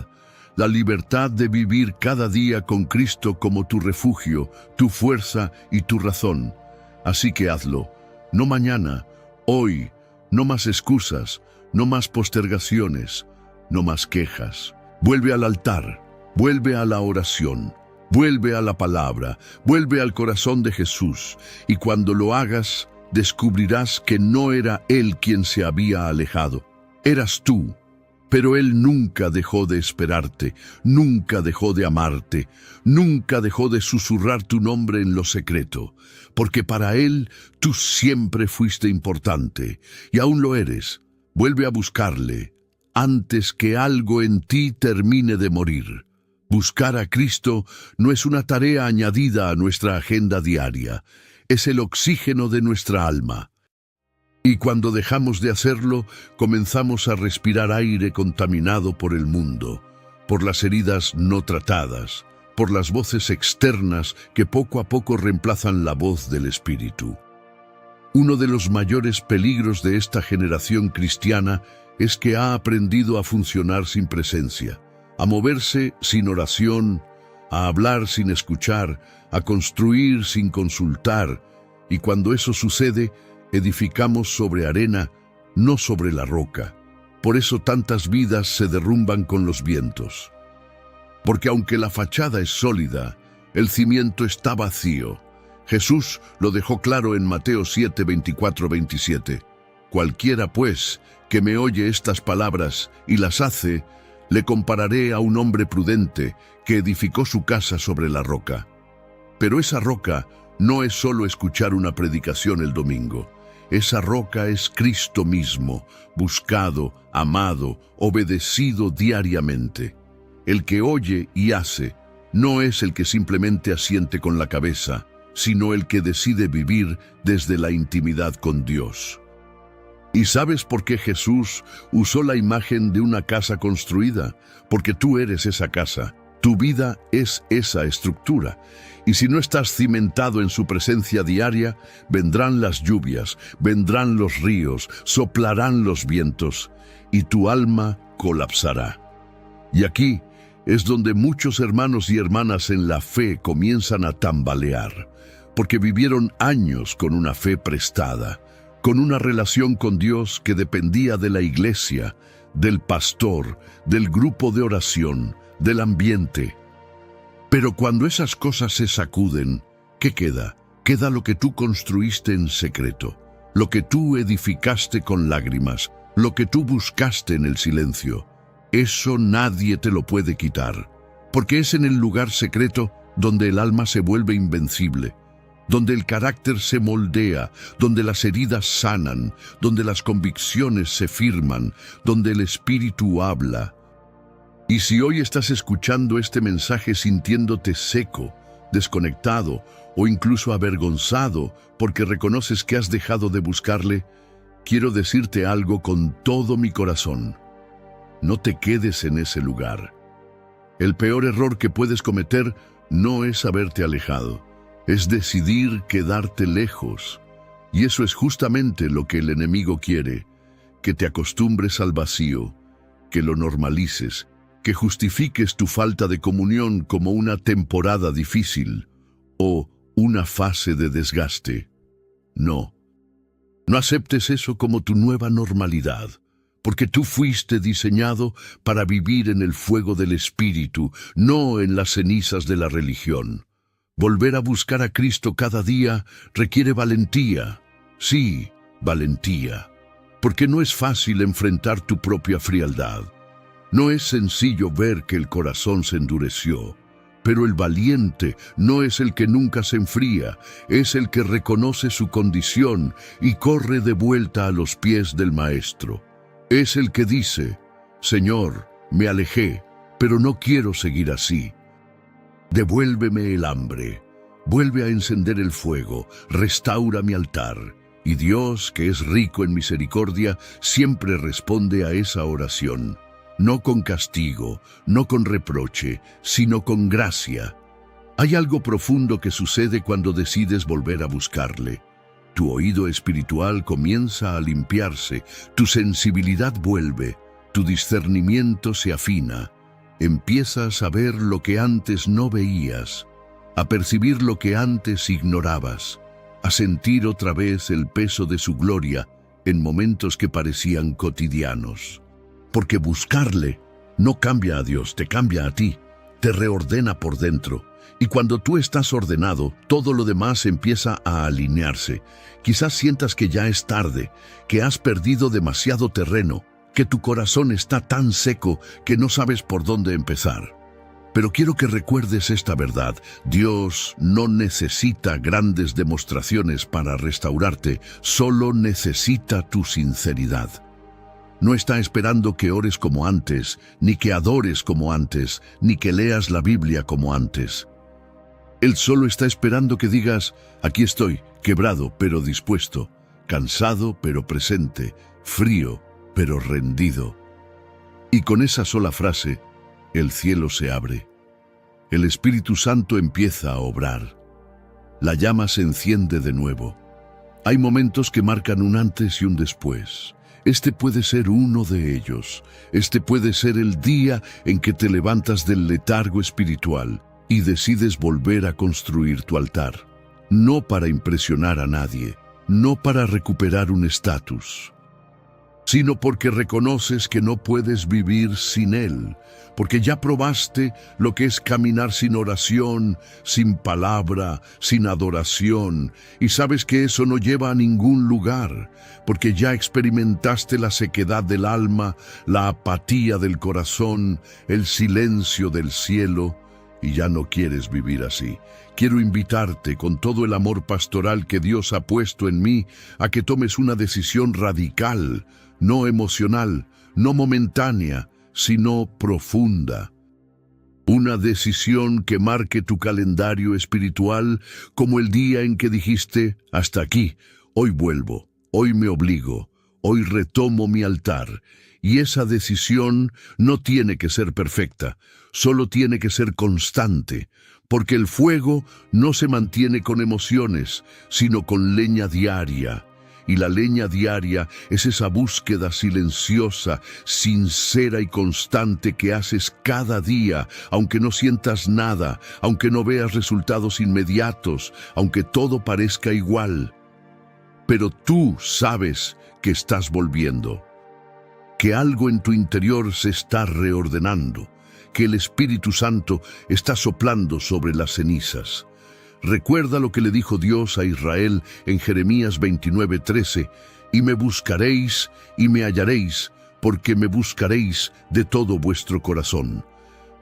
La libertad de vivir cada día con Cristo como tu refugio, tu fuerza y tu razón. Así que hazlo. No mañana, hoy. No más excusas, no más postergaciones, no más quejas. Vuelve al altar, vuelve a la oración. Vuelve a la palabra, vuelve al corazón de Jesús, y cuando lo hagas, descubrirás que no era Él quien se había alejado, eras tú. Pero Él nunca dejó de esperarte, nunca dejó de amarte, nunca dejó de susurrar tu nombre en lo secreto, porque para Él tú siempre fuiste importante, y aún lo eres. Vuelve a buscarle, antes que algo en ti termine de morir. Buscar a Cristo no es una tarea añadida a nuestra agenda diaria, es el oxígeno de nuestra alma. Y cuando dejamos de hacerlo, comenzamos a respirar aire contaminado por el mundo, por las heridas no tratadas, por las voces externas que poco a poco reemplazan la voz del Espíritu. Uno de los mayores peligros de esta generación cristiana es que ha aprendido a funcionar sin presencia, a moverse sin oración, a hablar sin escuchar, a construir sin consultar, y cuando eso sucede, edificamos sobre arena, no sobre la roca. Por eso tantas vidas se derrumban con los vientos. Porque aunque la fachada es sólida, el cimiento está vacío. Jesús lo dejó claro en Mateo 7, 24, 27. Cualquiera, pues, que me oye estas palabras y las hace, le compararé a un hombre prudente que edificó su casa sobre la roca. Pero esa roca no es solo escuchar una predicación el domingo. Esa roca es Cristo mismo, buscado, amado, obedecido diariamente. El que oye y hace no es el que simplemente asiente con la cabeza, sino el que decide vivir desde la intimidad con Dios. ¿Y sabes por qué Jesús usó la imagen de una casa construida? Porque tú eres esa casa. Tu vida es esa estructura. Y si no estás cimentado en su presencia diaria, vendrán las lluvias, vendrán los ríos, soplarán los vientos, y tu alma colapsará. Y aquí es donde muchos hermanos y hermanas en la fe comienzan a tambalear, porque vivieron años con una fe prestada, con una relación con Dios que dependía de la iglesia, del pastor, del grupo de oración, del ambiente. Pero cuando esas cosas se sacuden, ¿qué queda? Queda lo que tú construiste en secreto, lo que tú edificaste con lágrimas, lo que tú buscaste en el silencio. Eso nadie te lo puede quitar, porque es en el lugar secreto donde el alma se vuelve invencible, donde el carácter se moldea, donde las heridas sanan, donde las convicciones se firman, donde el Espíritu habla. Y si hoy estás escuchando este mensaje sintiéndote seco, desconectado o incluso avergonzado porque reconoces que has dejado de buscarle, quiero decirte algo con todo mi corazón. No te quedes en ese lugar. El peor error que puedes cometer no es haberte alejado, es decidir quedarte lejos. Y eso es justamente lo que el enemigo quiere, que te acostumbres al vacío, que lo normalices, que justifiques tu falta de comunión como una temporada difícil o una fase de desgaste. No aceptes eso como tu nueva normalidad, porque tú fuiste diseñado para vivir en el fuego del Espíritu, no en las cenizas de la religión. Volver a buscar a Cristo cada día requiere valentía. Sí, valentía, porque no es fácil enfrentar tu propia frialdad. No es sencillo ver que el corazón se endureció, pero el valiente no es el que nunca se enfría, es el que reconoce su condición y corre de vuelta a los pies del Maestro. Es el que dice: Señor, me alejé, pero no quiero seguir así. Devuélveme el hambre, vuelve a encender el fuego, restaura mi altar. Y Dios, que es rico en misericordia, siempre responde a esa oración. No con castigo, no con reproche, sino con gracia. Hay algo profundo que sucede cuando decides volver a buscarle. Tu oído espiritual comienza a limpiarse, tu sensibilidad vuelve, tu discernimiento se afina. Empiezas a ver lo que antes no veías, a percibir lo que antes ignorabas, a sentir otra vez el peso de su gloria en momentos que parecían cotidianos. Porque buscarle no cambia a Dios, te cambia a ti, te reordena por dentro. Y cuando tú estás ordenado, todo lo demás empieza a alinearse. Quizás sientas que ya es tarde, que has perdido demasiado terreno, que tu corazón está tan seco que no sabes por dónde empezar. Pero quiero que recuerdes esta verdad: Dios no necesita grandes demostraciones para restaurarte, solo necesita tu sinceridad. No está esperando que ores como antes, ni que adores como antes, ni que leas la Biblia como antes. Él solo está esperando que digas: aquí estoy, quebrado pero dispuesto, cansado pero presente, frío pero rendido. Y con esa sola frase, el cielo se abre. El Espíritu Santo empieza a obrar. La llama se enciende de nuevo. Hay momentos que marcan un antes y un después. Este puede ser uno de ellos. Este puede ser el día en que te levantas del letargo espiritual y decides volver a construir tu altar. No para impresionar a nadie, no para recuperar un estatus, sino porque reconoces que no puedes vivir sin Él, porque ya probaste lo que es caminar sin oración, sin palabra, sin adoración, y sabes que eso no lleva a ningún lugar, porque ya experimentaste la sequedad del alma, la apatía del corazón, el silencio del cielo, y ya no quieres vivir así. Quiero invitarte con todo el amor pastoral que Dios ha puesto en mí a que tomes una decisión radical, no emocional, no momentánea, sino profunda. Una decisión que marque tu calendario espiritual como el día en que dijiste, hasta aquí, hoy vuelvo, hoy me obligo, hoy retomo mi altar. Y esa decisión no tiene que ser perfecta, solo tiene que ser constante, porque el fuego no se mantiene con emociones, sino con leña diaria. Y la leña diaria es esa búsqueda silenciosa, sincera y constante que haces cada día, aunque no sientas nada, aunque no veas resultados inmediatos, aunque todo parezca igual. Pero tú sabes que estás volviendo, que algo en tu interior se está reordenando, que el Espíritu Santo está soplando sobre las cenizas. Recuerda lo que le dijo Dios a Israel en Jeremías 29:13, y me buscaréis y me hallaréis, porque me buscaréis de todo vuestro corazón.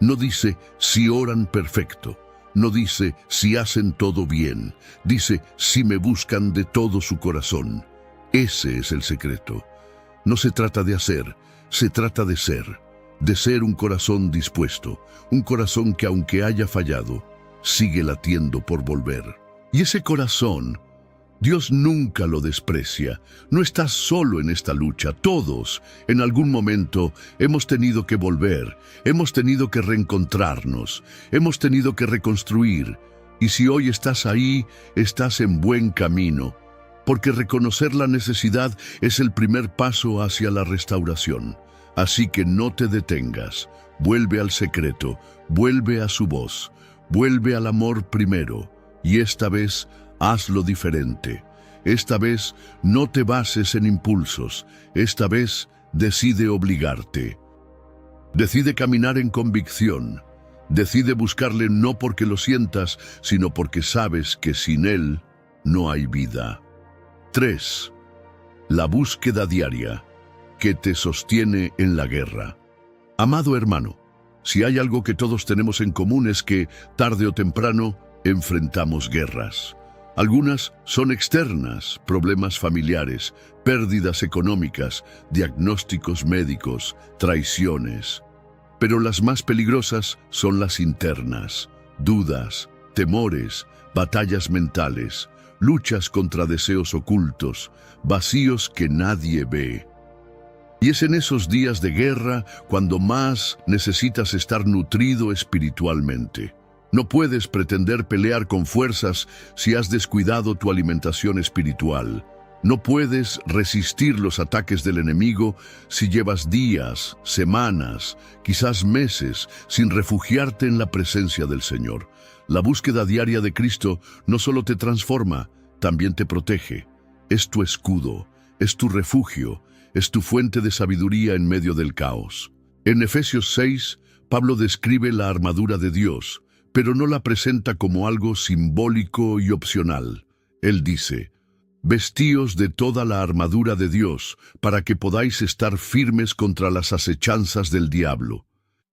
No dice si oran perfecto, no dice si hacen todo bien, dice si me buscan de todo su corazón. Ese es el secreto. No se trata de hacer, se trata de ser un corazón dispuesto, un corazón que aunque haya fallado, sigue latiendo por volver. Y ese corazón, Dios nunca lo desprecia. No estás solo en esta lucha. Todos, en algún momento, hemos tenido que volver, hemos tenido que reencontrarnos, hemos tenido que reconstruir. Y si hoy estás ahí, estás en buen camino, porque reconocer la necesidad es el primer paso hacia la restauración. Así que no te detengas, vuelve al secreto, vuelve a su voz, vuelve al amor primero, y esta vez hazlo diferente. Esta vez no te bases en impulsos, esta vez decide obligarte. Decide caminar en convicción, decide buscarle no porque lo sientas, sino porque sabes que sin él no hay vida. 3. La búsqueda diaria que te sostiene en la guerra. Amado hermano, si hay algo que todos tenemos en común es que, tarde o temprano, enfrentamos guerras. Algunas son externas, problemas familiares, pérdidas económicas, diagnósticos médicos, traiciones. Pero las más peligrosas son las internas, dudas, temores, batallas mentales, luchas contra deseos ocultos, vacíos que nadie ve. Y es en esos días de guerra cuando más necesitas estar nutrido espiritualmente. No puedes pretender pelear con fuerzas si has descuidado tu alimentación espiritual. No puedes resistir los ataques del enemigo si llevas días, semanas, quizás meses, sin refugiarte en la presencia del Señor. La búsqueda diaria de Cristo no solo te transforma, también te protege. Es tu escudo, es tu refugio, es tu fuente de sabiduría en medio del caos. En Efesios 6, Pablo describe la armadura de Dios, pero no la presenta como algo simbólico y opcional. Él dice: vestíos de toda la armadura de Dios, para que podáis estar firmes contra las acechanzas del diablo.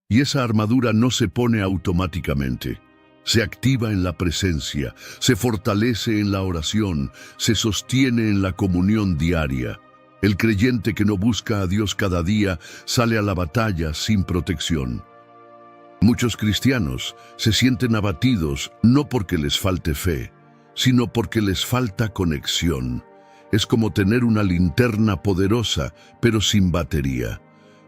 Y esa armadura no se pone automáticamente. Se activa en la presencia, se fortalece en la oración, se sostiene en la comunión diaria. El creyente que no busca a Dios cada día sale a la batalla sin protección. Muchos cristianos se sienten abatidos no porque les falte fe, sino porque les falta conexión. Es como tener una linterna poderosa, pero sin batería.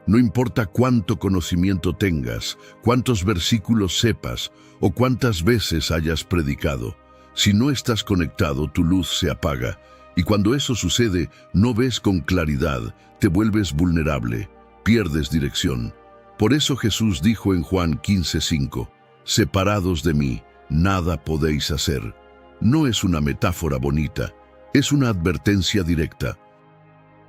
No importa cuánto conocimiento tengas, cuántos versículos sepas o cuántas veces hayas predicado. Si no estás conectado, tu luz se apaga. Y cuando eso sucede, no ves con claridad, te vuelves vulnerable, pierdes dirección. Por eso Jesús dijo en Juan 15:5, separados de mí, nada podéis hacer. No es una metáfora bonita, es una advertencia directa.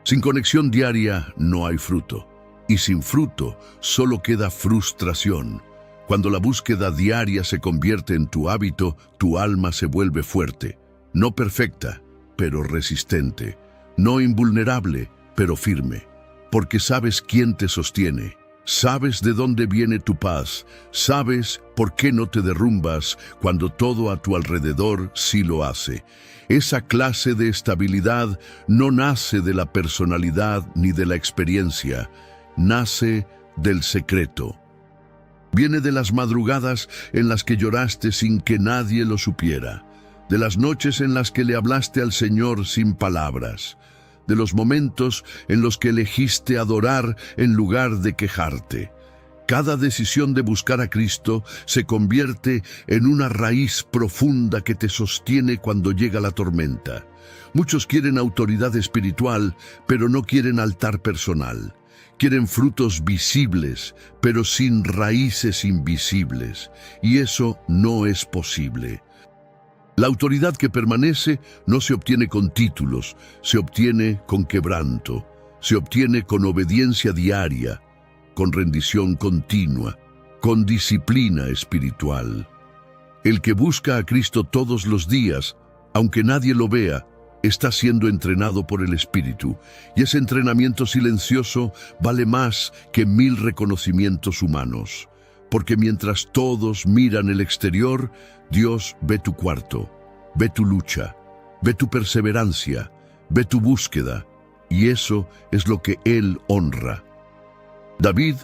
Sin conexión diaria no hay fruto, y sin fruto solo queda frustración. Cuando la búsqueda diaria se convierte en tu hábito, tu alma se vuelve fuerte, no perfecta, pero resistente, no invulnerable, pero firme, porque sabes quién te sostiene, Sabes de dónde viene tu paz, sabes por qué no te derrumbas cuando todo a tu alrededor sí lo hace. Esa clase de estabilidad no nace de la personalidad ni de la experiencia, nace del secreto. Viene de las madrugadas en las que lloraste sin que nadie lo supiera, de las noches en las que le hablaste al Señor sin palabras, de los momentos en los que elegiste adorar en lugar de quejarte. Cada decisión de buscar a Cristo se convierte en una raíz profunda que te sostiene cuando llega la tormenta. Muchos quieren autoridad espiritual, pero no quieren altar personal. Quieren frutos visibles, pero sin raíces invisibles. Y eso no es posible. La autoridad que permanece no se obtiene con títulos, se obtiene con quebranto, se obtiene con obediencia diaria, con rendición continua, con disciplina espiritual. El que busca a Cristo todos los días, aunque nadie lo vea, está siendo entrenado por el Espíritu, y ese entrenamiento silencioso vale más que 1000 reconocimientos humanos. Porque mientras todos miran el exterior, Dios ve tu cuarto, ve tu lucha, ve tu perseverancia, ve tu búsqueda, y eso es lo que Él honra. David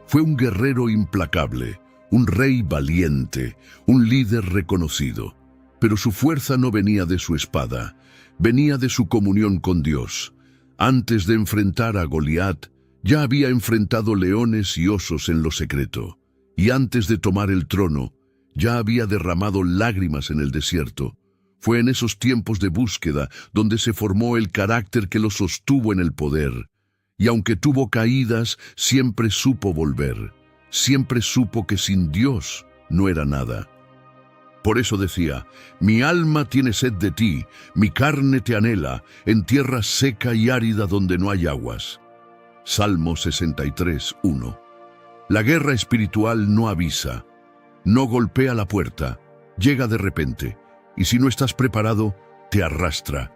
fue un guerrero implacable, un rey valiente, un líder reconocido, pero su fuerza no venía de su espada, venía de su comunión con Dios. Antes de enfrentar a Goliat, ya había enfrentado leones y osos en lo secreto. Y antes de tomar el trono, ya había derramado lágrimas en el desierto. Fue en esos tiempos de búsqueda donde se formó el carácter que lo sostuvo en el poder. Y aunque tuvo caídas, siempre supo volver. Siempre supo que sin Dios no era nada. Por eso decía, mi alma tiene sed de ti, mi carne te anhela, en tierra seca y árida donde no hay aguas. Salmo 63, 1. La guerra espiritual no avisa, no golpea la puerta, llega de repente, y si no estás preparado, te arrastra.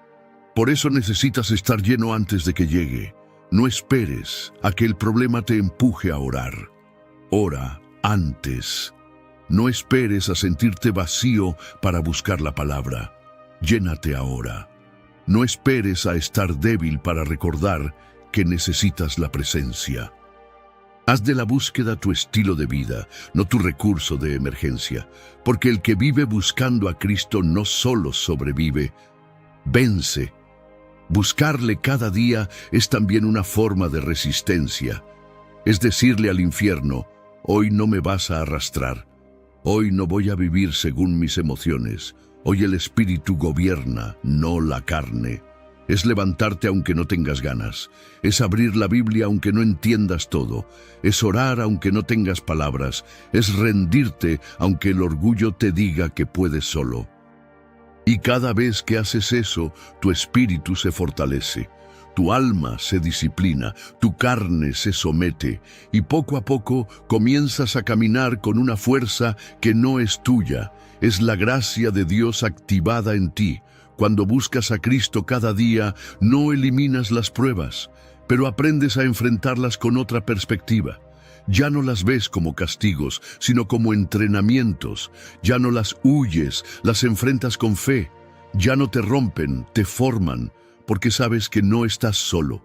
Por eso necesitas estar lleno antes de que llegue. No esperes a que el problema te empuje a orar. Ora antes. No esperes a sentirte vacío para buscar la palabra. Llénate ahora. No esperes a estar débil para recordar que necesitas la presencia. Haz de la búsqueda tu estilo de vida, no tu recurso de emergencia, porque el que vive buscando a Cristo no solo sobrevive, vence. Buscarle cada día es también una forma de resistencia. Es decirle al infierno, hoy no me vas a arrastrar, hoy no voy a vivir según mis emociones, hoy el Espíritu gobierna, no la carne. Es levantarte aunque no tengas ganas, es abrir la Biblia aunque no entiendas todo, es orar aunque no tengas palabras, es rendirte aunque el orgullo te diga que puedes solo. Y cada vez que haces eso, tu espíritu se fortalece, tu alma se disciplina, tu carne se somete, y poco a poco comienzas a caminar con una fuerza que no es tuya, es la gracia de Dios activada en ti. Cuando buscas a Cristo cada día, no eliminas las pruebas, pero aprendes a enfrentarlas con otra perspectiva. Ya no las ves como castigos, sino como entrenamientos. Ya no las huyes, las enfrentas con fe. Ya no te rompen, te forman, porque sabes que no estás solo.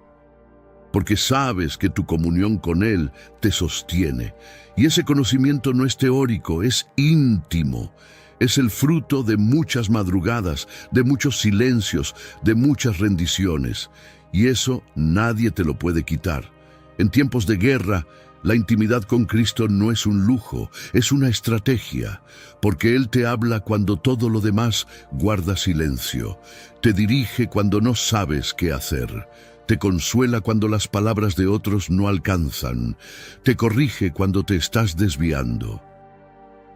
Porque sabes que tu comunión con Él te sostiene. Y ese conocimiento no es teórico, es íntimo. Es el fruto de muchas madrugadas, de muchos silencios, de muchas rendiciones. Y eso nadie te lo puede quitar. En tiempos de guerra, la intimidad con Cristo no es un lujo, es una estrategia, porque Él te habla cuando todo lo demás guarda silencio, te dirige cuando no sabes qué hacer, te consuela cuando las palabras de otros no alcanzan, te corrige cuando te estás desviando.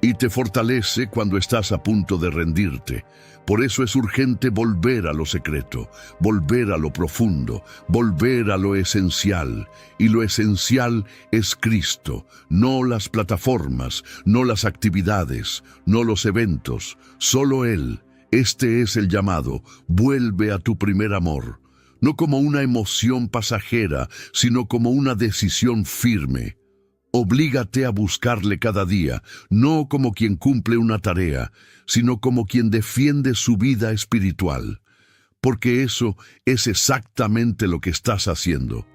Y te fortalece cuando estás a punto de rendirte. Por eso es urgente volver a lo secreto, volver a lo profundo, volver a lo esencial. Y lo esencial es Cristo, no las plataformas, no las actividades, no los eventos, solo Él. Este es el llamado, vuelve a tu primer amor, no como una emoción pasajera, sino como una decisión firme. Oblígate a buscarle cada día, no como quien cumple una tarea, sino como quien defiende su vida espiritual, porque eso es exactamente lo que estás haciendo.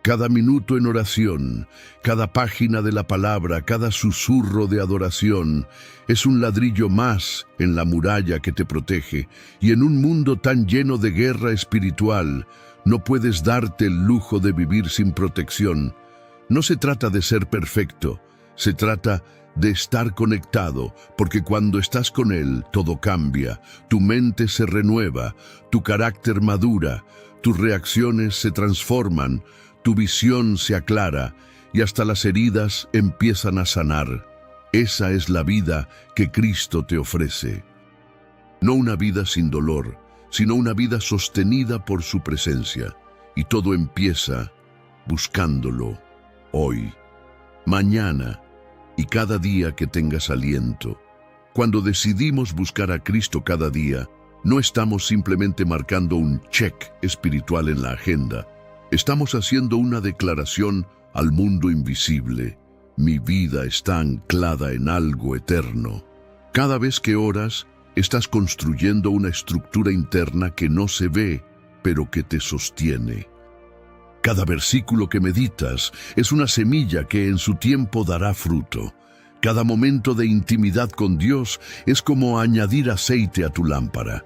Cada minuto en oración, cada página de la palabra, cada susurro de adoración, es un ladrillo más en la muralla que te protege, y en un mundo tan lleno de guerra espiritual, no puedes darte el lujo de vivir sin protección. No se trata de ser perfecto, se trata de estar conectado, porque cuando estás con Él, todo cambia, tu mente se renueva, tu carácter madura, tus reacciones se transforman, tu visión se aclara y hasta las heridas empiezan a sanar. Esa es la vida que Cristo te ofrece. No una vida sin dolor, sino una vida sostenida por su presencia. Y todo empieza buscándolo hoy, mañana y cada día que tengas aliento. Cuando decidimos buscar a Cristo cada día, no estamos simplemente marcando un check espiritual en la agenda. Estamos haciendo una declaración al mundo invisible. Mi vida está anclada en algo eterno. Cada vez que oras, estás construyendo una estructura interna que no se ve, pero que te sostiene. Cada versículo que meditas es una semilla que en su tiempo dará fruto. Cada momento de intimidad con Dios es como añadir aceite a tu lámpara.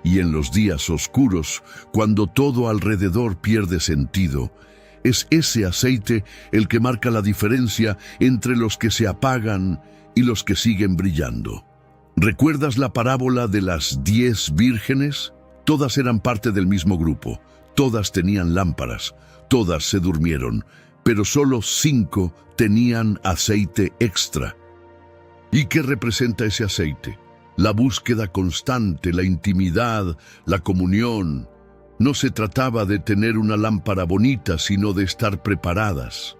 Y en los días oscuros, cuando todo alrededor pierde sentido, es ese aceite el que marca la diferencia entre los que se apagan y los que siguen brillando. ¿Recuerdas la parábola de las 10 vírgenes? Todas eran parte del mismo grupo, todas tenían lámparas, todas se durmieron, pero solo 5 tenían aceite extra. ¿Y qué representa ese aceite? La búsqueda constante, la intimidad, la comunión. No se trataba de tener una lámpara bonita, sino de estar preparadas.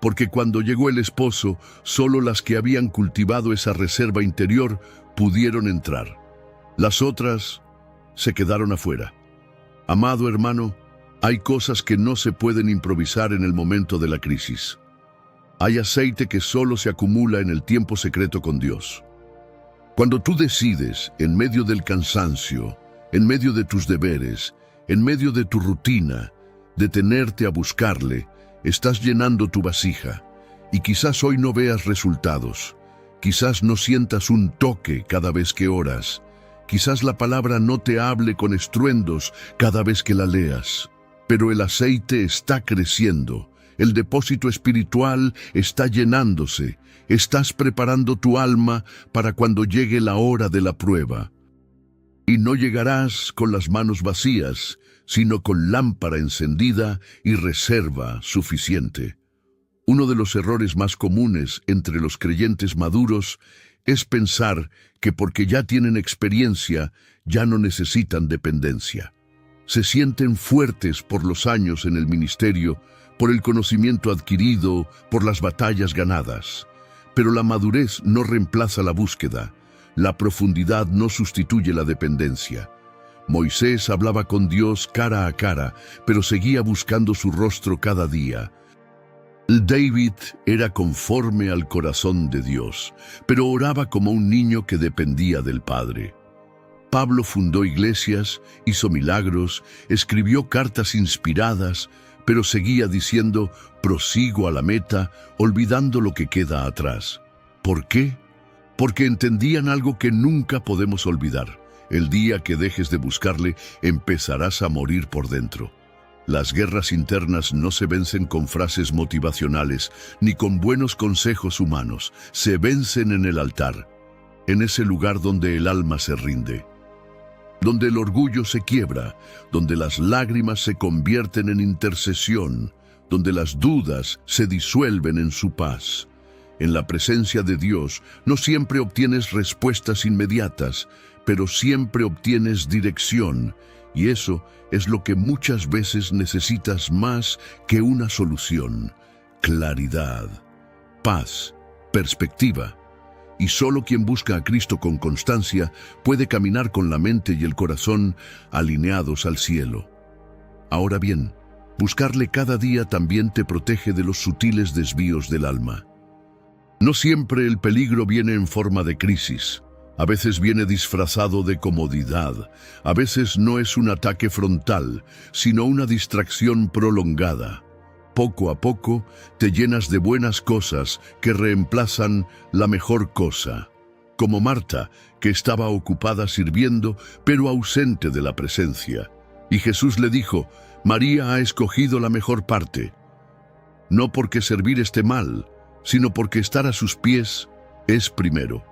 Porque cuando llegó el esposo, solo las que habían cultivado esa reserva interior pudieron entrar. Las otras se quedaron afuera. Amado hermano, hay cosas que no se pueden improvisar en el momento de la crisis. Hay aceite que solo se acumula en el tiempo secreto con Dios. Cuando tú decides, en medio del cansancio, en medio de tus deberes, en medio de tu rutina, detenerte a buscarle, estás llenando tu vasija. Y quizás hoy no veas resultados. Quizás no sientas un toque cada vez que oras. Quizás la palabra no te hable con estruendos cada vez que la leas. Pero el aceite está creciendo. El depósito espiritual está llenándose. Estás preparando tu alma para cuando llegue la hora de la prueba. Y no llegarás con las manos vacías, sino con lámpara encendida y reserva suficiente. Uno de los errores más comunes entre los creyentes maduros es pensar que porque ya tienen experiencia, ya no necesitan dependencia. Se sienten fuertes por los años en el ministerio, por el conocimiento adquirido, por las batallas ganadas. Pero la madurez no reemplaza la búsqueda. La profundidad no sustituye la dependencia. Moisés hablaba con Dios cara a cara, pero seguía buscando su rostro cada día. David era conforme al corazón de Dios, pero oraba como un niño que dependía del Padre. Pablo fundó iglesias, hizo milagros, escribió cartas inspiradas, pero seguía diciendo, prosigo a la meta, olvidando lo que queda atrás. ¿Por qué? Porque entendían algo que nunca podemos olvidar. El día que dejes de buscarle, empezarás a morir por dentro. Las guerras internas no se vencen con frases motivacionales, ni con buenos consejos humanos. Se vencen en el altar, en ese lugar donde el alma se rinde, donde el orgullo se quiebra, donde las lágrimas se convierten en intercesión, donde las dudas se disuelven en su paz. En la presencia de Dios no siempre obtienes respuestas inmediatas, pero siempre obtienes dirección, y eso es lo que muchas veces necesitas más que una solución: claridad, paz, perspectiva. Y solo quien busca a Cristo con constancia puede caminar con la mente y el corazón alineados al cielo. Ahora bien, Buscarle cada día también te protege de los sutiles desvíos del alma. No siempre el peligro viene en forma de crisis. A veces viene disfrazado de comodidad. A veces no es un ataque frontal, sino una distracción prolongada. Poco a poco te llenas de buenas cosas que reemplazan la mejor cosa. Como Marta, que estaba ocupada sirviendo, pero ausente de la presencia. Y Jesús le dijo: María ha escogido la mejor parte. No porque servir esté mal, sino porque estar a sus pies es primero.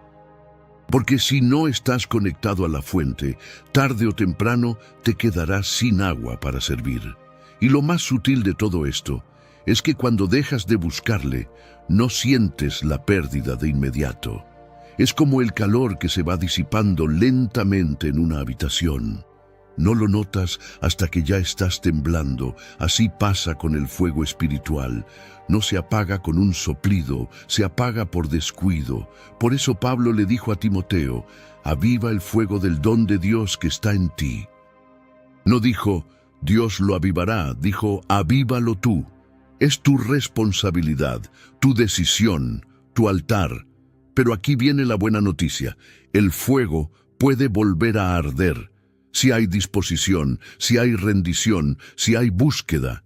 Porque si no estás conectado a la fuente, tarde o temprano te quedarás sin agua para servir. Y lo más sutil de todo esto es que cuando dejas de buscarle, no sientes la pérdida de inmediato. Es como el calor que se va disipando lentamente en una habitación. No lo notas hasta que ya estás temblando. Así pasa con el fuego espiritual. No se apaga con un soplido, se apaga por descuido. Por eso Pablo le dijo a Timoteo: aviva el fuego del don de Dios que está en ti. No dijo: Dios lo avivará, dijo: avívalo tú. Es tu responsabilidad, tu decisión, tu altar. Pero aquí viene la buena noticia: el fuego puede volver a arder. Si hay disposición, si hay rendición, si hay búsqueda.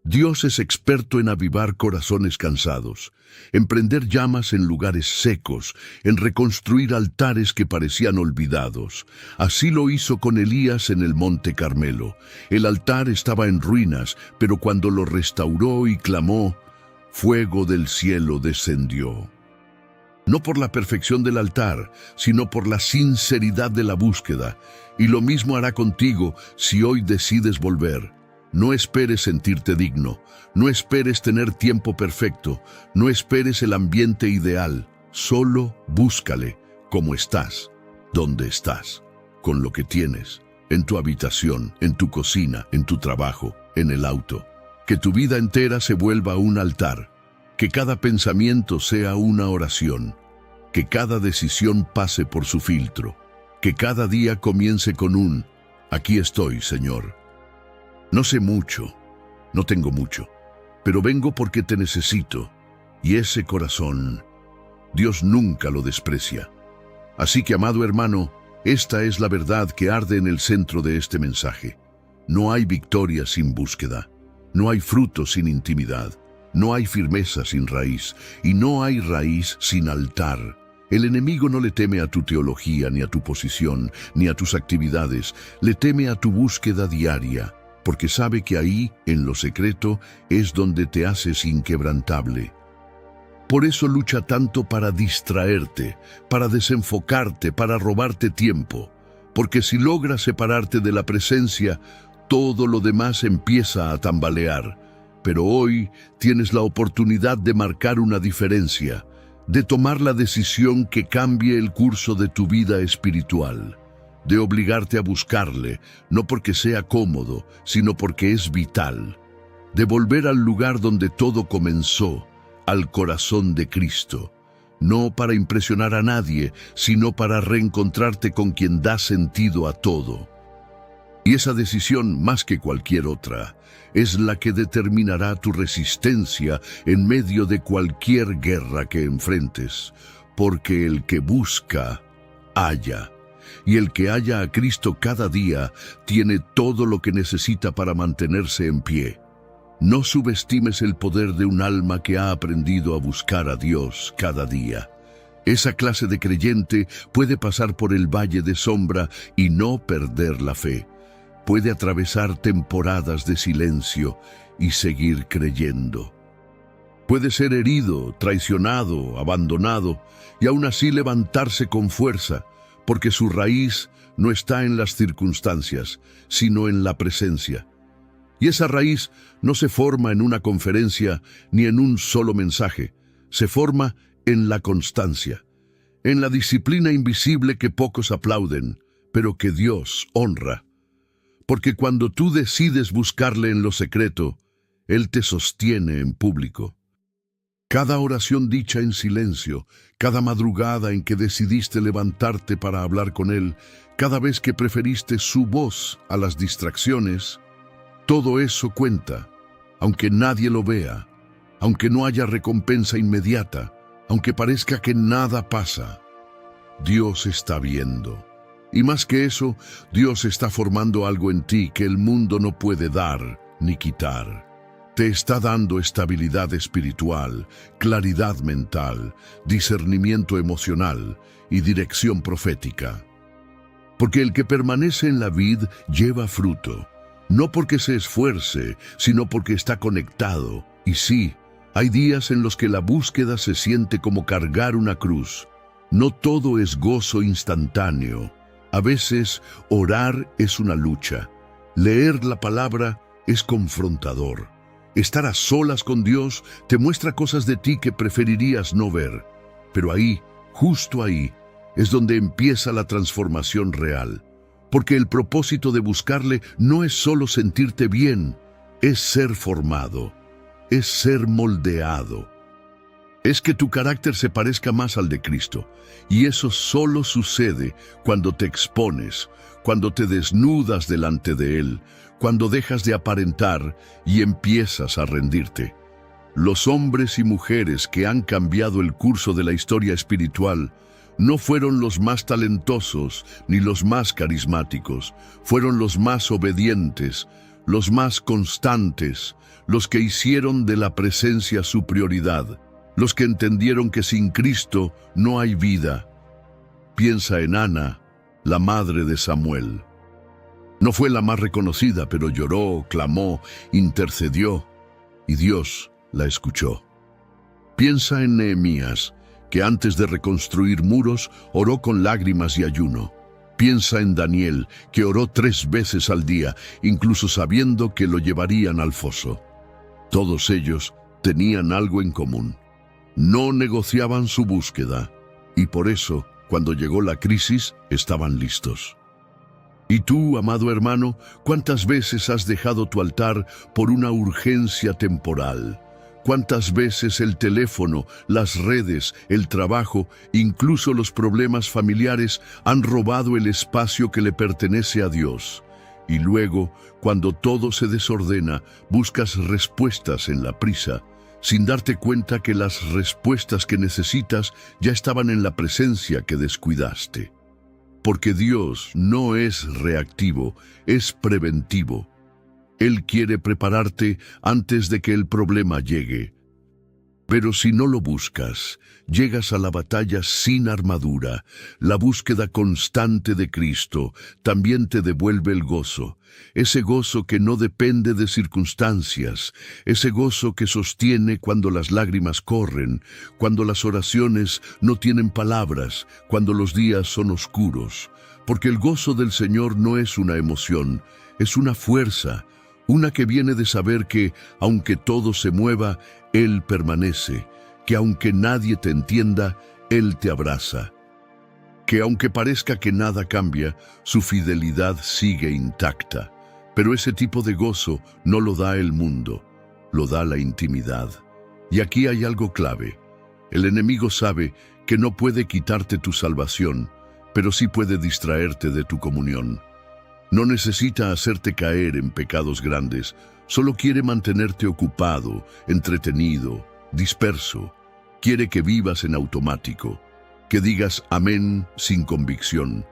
Dios es experto en avivar corazones cansados, en prender llamas en lugares secos, en reconstruir altares que parecían olvidados. Así lo hizo con Elías en el Monte Carmelo. El altar estaba en ruinas, pero cuando lo restauró y clamó, fuego del cielo descendió. No por la perfección del altar, sino por la sinceridad de la búsqueda. Y lo mismo hará contigo si hoy decides volver. No esperes sentirte digno, no esperes tener tiempo perfecto, no esperes el ambiente ideal. Solo búscale como estás, donde estás, con lo que tienes, en tu habitación, en tu cocina, en tu trabajo, en el auto. Que tu vida entera se vuelva un altar. Que cada pensamiento sea una oración, que cada decisión pase por su filtro, que cada día comience con un aquí estoy, Señor. No sé mucho, no tengo mucho, pero vengo porque te necesito, y ese corazón, Dios nunca lo desprecia. Así que, amado hermano, esta es la verdad que arde en el centro de este mensaje. No hay victoria sin búsqueda, no hay fruto sin intimidad. No hay firmeza sin raíz, y no hay raíz sin altar. El enemigo no le teme a tu teología, ni a tu posición, ni a tus actividades. Le teme a tu búsqueda diaria, porque sabe que ahí, en lo secreto, es donde te haces inquebrantable. Por eso lucha tanto para distraerte, para desenfocarte, para robarte tiempo. Porque si logras separarte de la presencia, todo lo demás empieza a tambalear. Pero hoy tienes la oportunidad de marcar una diferencia, de tomar la decisión que cambie el curso de tu vida espiritual, de obligarte a buscarle, no porque sea cómodo, sino porque es vital, de volver al lugar donde todo comenzó, al corazón de Cristo, no para impresionar a nadie, sino para reencontrarte con quien da sentido a todo. Y esa decisión, más que cualquier otra, es la que determinará tu resistencia en medio de cualquier guerra que enfrentes, porque el que busca, halla, y el que halla a Cristo cada día tiene todo lo que necesita para mantenerse en pie. No subestimes el poder de un alma que ha aprendido a buscar a Dios cada día. Esa clase de creyente puede pasar por el valle de sombra y no perder la fe. Puede atravesar temporadas de silencio y seguir creyendo. Puede ser herido, traicionado, abandonado, y aún así levantarse con fuerza, porque su raíz no está en las circunstancias, sino en la presencia. Y esa raíz no se forma en una conferencia ni en un solo mensaje, se forma en la constancia, en la disciplina invisible que pocos aplauden, pero que Dios honra. Porque cuando tú decides buscarle en lo secreto, Él te sostiene en público. Cada oración dicha en silencio, cada madrugada en que decidiste levantarte para hablar con Él, cada vez que preferiste su voz a las distracciones, todo eso cuenta, aunque nadie lo vea, aunque no haya recompensa inmediata, aunque parezca que nada pasa. Dios está viendo. Y más que eso, Dios está formando algo en ti que el mundo no puede dar ni quitar. Te está dando estabilidad espiritual, claridad mental, discernimiento emocional y dirección profética. Porque el que permanece en la vid lleva fruto, no porque se esfuerce, sino porque está conectado. Y sí, hay días en los que la búsqueda se siente como cargar una cruz. No todo es gozo instantáneo. A veces orar es una lucha. Leer la palabra es confrontador. Estar a solas con Dios te muestra cosas de ti que preferirías no ver. Pero ahí, justo ahí, es donde empieza la transformación real. Porque el propósito de buscarle no es solo sentirte bien, es ser formado, es ser moldeado. Es que tu carácter se parezca más al de Cristo. Y eso solo sucede cuando te expones, cuando te desnudas delante de Él, cuando dejas de aparentar y empiezas a rendirte. Los hombres y mujeres que han cambiado el curso de la historia espiritual no fueron los más talentosos ni los más carismáticos, fueron los más obedientes, los más constantes, los que hicieron de la presencia su prioridad. Los que entendieron que sin Cristo no hay vida. Piensa en Ana, la madre de Samuel. No fue la más reconocida, pero lloró, clamó, intercedió, y Dios la escuchó. Piensa en Nehemías, que antes de reconstruir muros, oró con lágrimas y ayuno. Piensa en Daniel, que oró 3 veces al día, incluso sabiendo que lo llevarían al foso. Todos ellos tenían algo en común. No negociaban su búsqueda, y por eso, cuando llegó la crisis, estaban listos. Y tú, amado hermano, ¿cuántas veces has dejado tu altar por una urgencia temporal? ¿Cuántas veces el teléfono, las redes, el trabajo, incluso los problemas familiares han robado el espacio que le pertenece a Dios? Y luego, cuando todo se desordena, buscas respuestas en la prisa, sin darte cuenta que las respuestas que necesitas ya estaban en la presencia que descuidaste. Porque Dios no es reactivo, es preventivo. Él quiere prepararte antes de que el problema llegue. Pero si no lo buscas, llegas a la batalla sin armadura. La búsqueda constante de Cristo también te devuelve el gozo. Ese gozo que no depende de circunstancias. Ese gozo que sostiene cuando las lágrimas corren, cuando las oraciones no tienen palabras, cuando los días son oscuros. Porque el gozo del Señor no es una emoción, es una fuerza. Una que viene de saber que, aunque todo se mueva, Él permanece, que aunque nadie te entienda, Él te abraza, que aunque parezca que nada cambia, su fidelidad sigue intacta. Pero ese tipo de gozo no lo da el mundo, lo da la intimidad. Y aquí hay algo clave. El enemigo sabe que no puede quitarte tu salvación, pero sí puede distraerte de tu comunión. No necesita hacerte caer en pecados grandes, solo quiere mantenerte ocupado, entretenido, disperso. Quiere que vivas en automático, que digas amén sin convicción,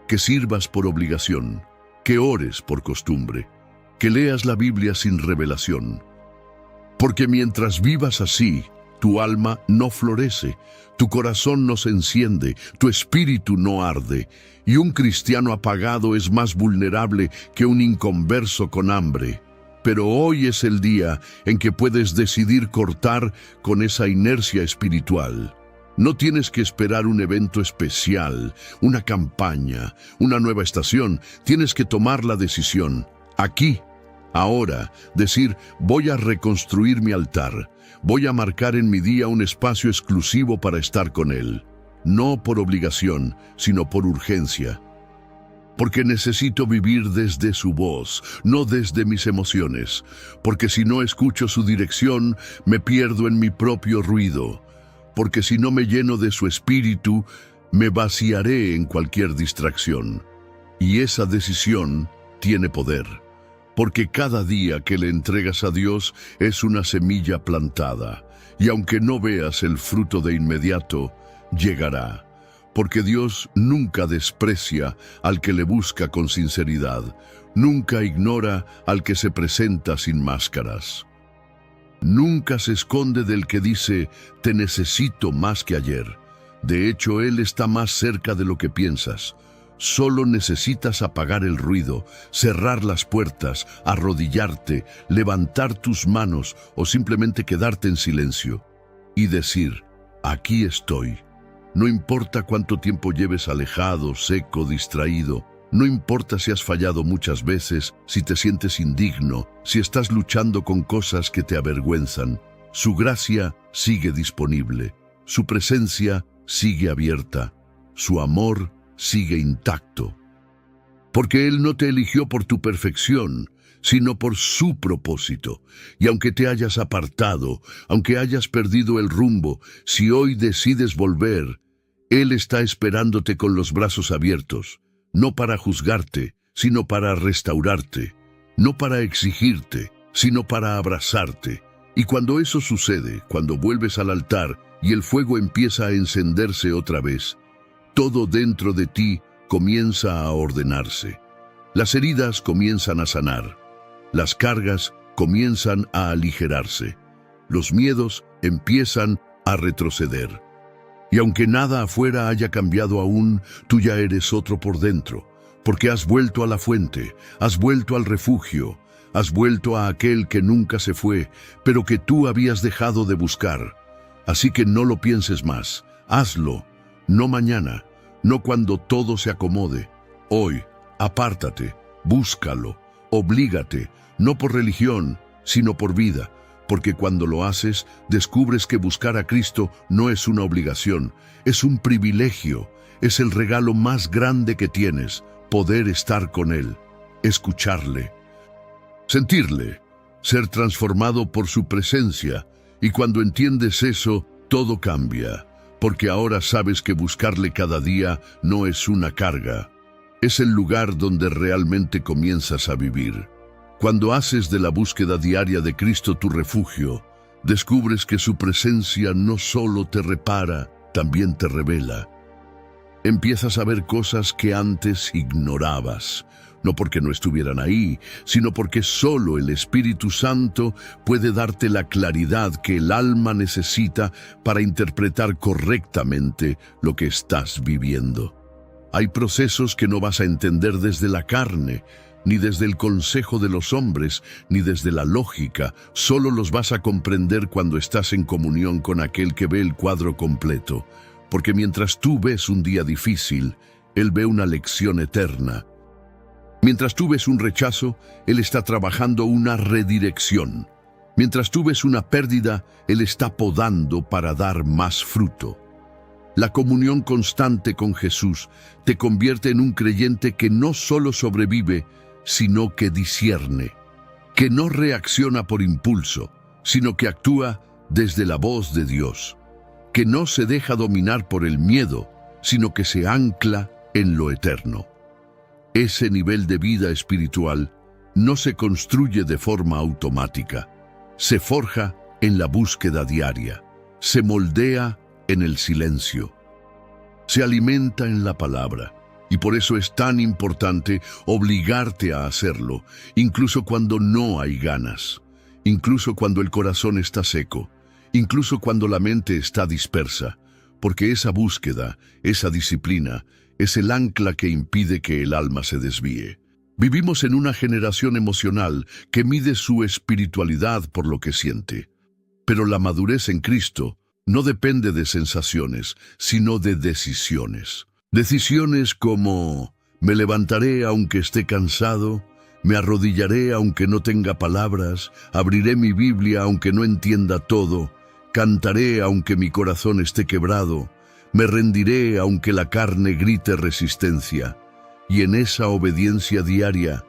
que sirvas por obligación, que ores por costumbre, que leas la Biblia sin revelación. Porque mientras vivas así, tu alma no florece, tu corazón no se enciende, tu espíritu no arde, y un cristiano apagado es más vulnerable que un inconverso con hambre. Pero hoy es el día en que puedes decidir cortar con esa inercia espiritual. No tienes que esperar un evento especial, una campaña, una nueva estación. Tienes que tomar la decisión, aquí, ahora, decir, voy a reconstruir mi altar. Voy a marcar en mi día un espacio exclusivo para estar con Él. No por obligación, sino por urgencia. Porque necesito vivir desde su voz, no desde mis emociones. Porque si no escucho su dirección, me pierdo en mi propio ruido. Porque si no me lleno de su espíritu, me vaciaré en cualquier distracción. Y esa decisión tiene poder. porque cada día que le entregas a Dios es una semilla plantada, y aunque no veas el fruto de inmediato, llegará. Porque Dios nunca desprecia al que le busca con sinceridad, nunca ignora al que se presenta sin máscaras. Nunca se esconde del que dice, te necesito más que ayer. De hecho, Él está más cerca de lo que piensas. Solo necesitas apagar el ruido, cerrar las puertas, arrodillarte, levantar tus manos o simplemente quedarte en silencio y decir, aquí estoy. No importa cuánto tiempo lleves alejado, seco, distraído, no importa si has fallado muchas veces, si te sientes indigno, si estás luchando con cosas que te avergüenzan, su gracia sigue disponible, su presencia sigue abierta, su amor sigue intacto. Porque Él no te eligió por tu perfección, sino por su propósito. Y aunque te hayas apartado, aunque hayas perdido el rumbo, si hoy decides volver, Él está esperándote con los brazos abiertos, no para juzgarte, sino para restaurarte, no para exigirte, sino para abrazarte. Y cuando eso sucede, cuando vuelves al altar y el fuego empieza a encenderse otra vez, todo dentro de ti comienza a ordenarse. Las heridas comienzan a sanar. Las cargas comienzan a aligerarse. Los miedos empiezan a retroceder. Y aunque nada afuera haya cambiado aún, tú ya eres otro por dentro, porque has vuelto a la fuente, has vuelto al refugio, has vuelto a aquel que nunca se fue, pero que tú habías dejado de buscar. Así que no lo pienses más, hazlo. No mañana, no cuando todo se acomode. Hoy, apártate, búscalo, oblígate, no por religión, sino por vida, porque cuando lo haces, descubres que buscar a Cristo no es una obligación, es un privilegio, es el regalo más grande que tienes, poder estar con Él, escucharle, sentirle, ser transformado por su presencia, y cuando entiendes eso, todo cambia. Porque ahora sabes que buscarle cada día no es una carga, es el lugar donde realmente comienzas a vivir. Cuando haces de la búsqueda diaria de Cristo tu refugio, descubres que su presencia no solo te repara, también te revela. Empiezas a ver cosas que antes ignorabas, no porque no estuvieran ahí, sino porque solo el Espíritu Santo puede darte la claridad que el alma necesita para interpretar correctamente lo que estás viviendo. Hay procesos que no vas a entender desde la carne, ni desde el consejo de los hombres, ni desde la lógica, solo los vas a comprender cuando estás en comunión con aquel que ve el cuadro completo, porque mientras tú ves un día difícil, Él ve una lección eterna. Mientras tú ves un rechazo, Él está trabajando una redirección. Mientras tú ves una pérdida, Él está podando para dar más fruto. La comunión constante con Jesús te convierte en un creyente que no solo sobrevive, sino que discierne, que no reacciona por impulso, sino que actúa desde la voz de Dios, que no se deja dominar por el miedo, sino que se ancla en lo eterno. Ese nivel de vida espiritual no se construye de forma automática, se forja en la búsqueda diaria, se moldea en el silencio, se alimenta en la palabra, y por eso es tan importante obligarte a hacerlo, incluso cuando no hay ganas, incluso cuando el corazón está seco, incluso cuando la mente está dispersa, porque esa búsqueda, esa disciplina, es el ancla que impide que el alma se desvíe. Vivimos en una generación emocional que mide su espiritualidad por lo que siente. Pero la madurez en Cristo no depende de sensaciones, sino de decisiones. Decisiones como: me levantaré aunque esté cansado, me arrodillaré aunque no tenga palabras, abriré mi Biblia aunque no entienda todo, cantaré aunque mi corazón esté quebrado, me rendiré aunque la carne grite resistencia. Y en esa obediencia diaria,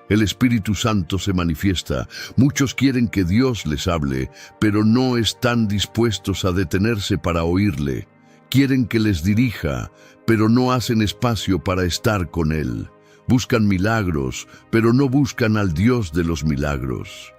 el Espíritu Santo se manifiesta. Muchos quieren que Dios les hable, pero no están dispuestos a detenerse para oírle. Quieren que les dirija, pero no hacen espacio para estar con Él. Buscan milagros, pero no buscan al Dios de los milagros.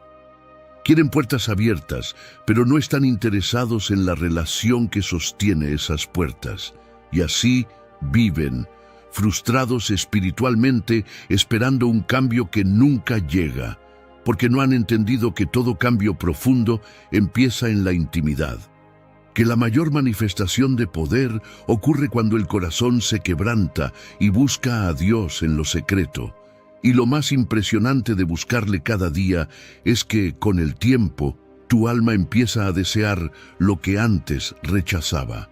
Quieren puertas abiertas, pero no están interesados en la relación que sostiene esas puertas. Y así viven, frustrados espiritualmente, esperando un cambio que nunca llega, porque no han entendido que todo cambio profundo empieza en la intimidad, que la mayor manifestación de poder ocurre cuando el corazón se quebranta y busca a Dios en lo secreto. Y lo más impresionante de buscarle cada día es que, con el tiempo, tu alma empieza a desear lo que antes rechazaba.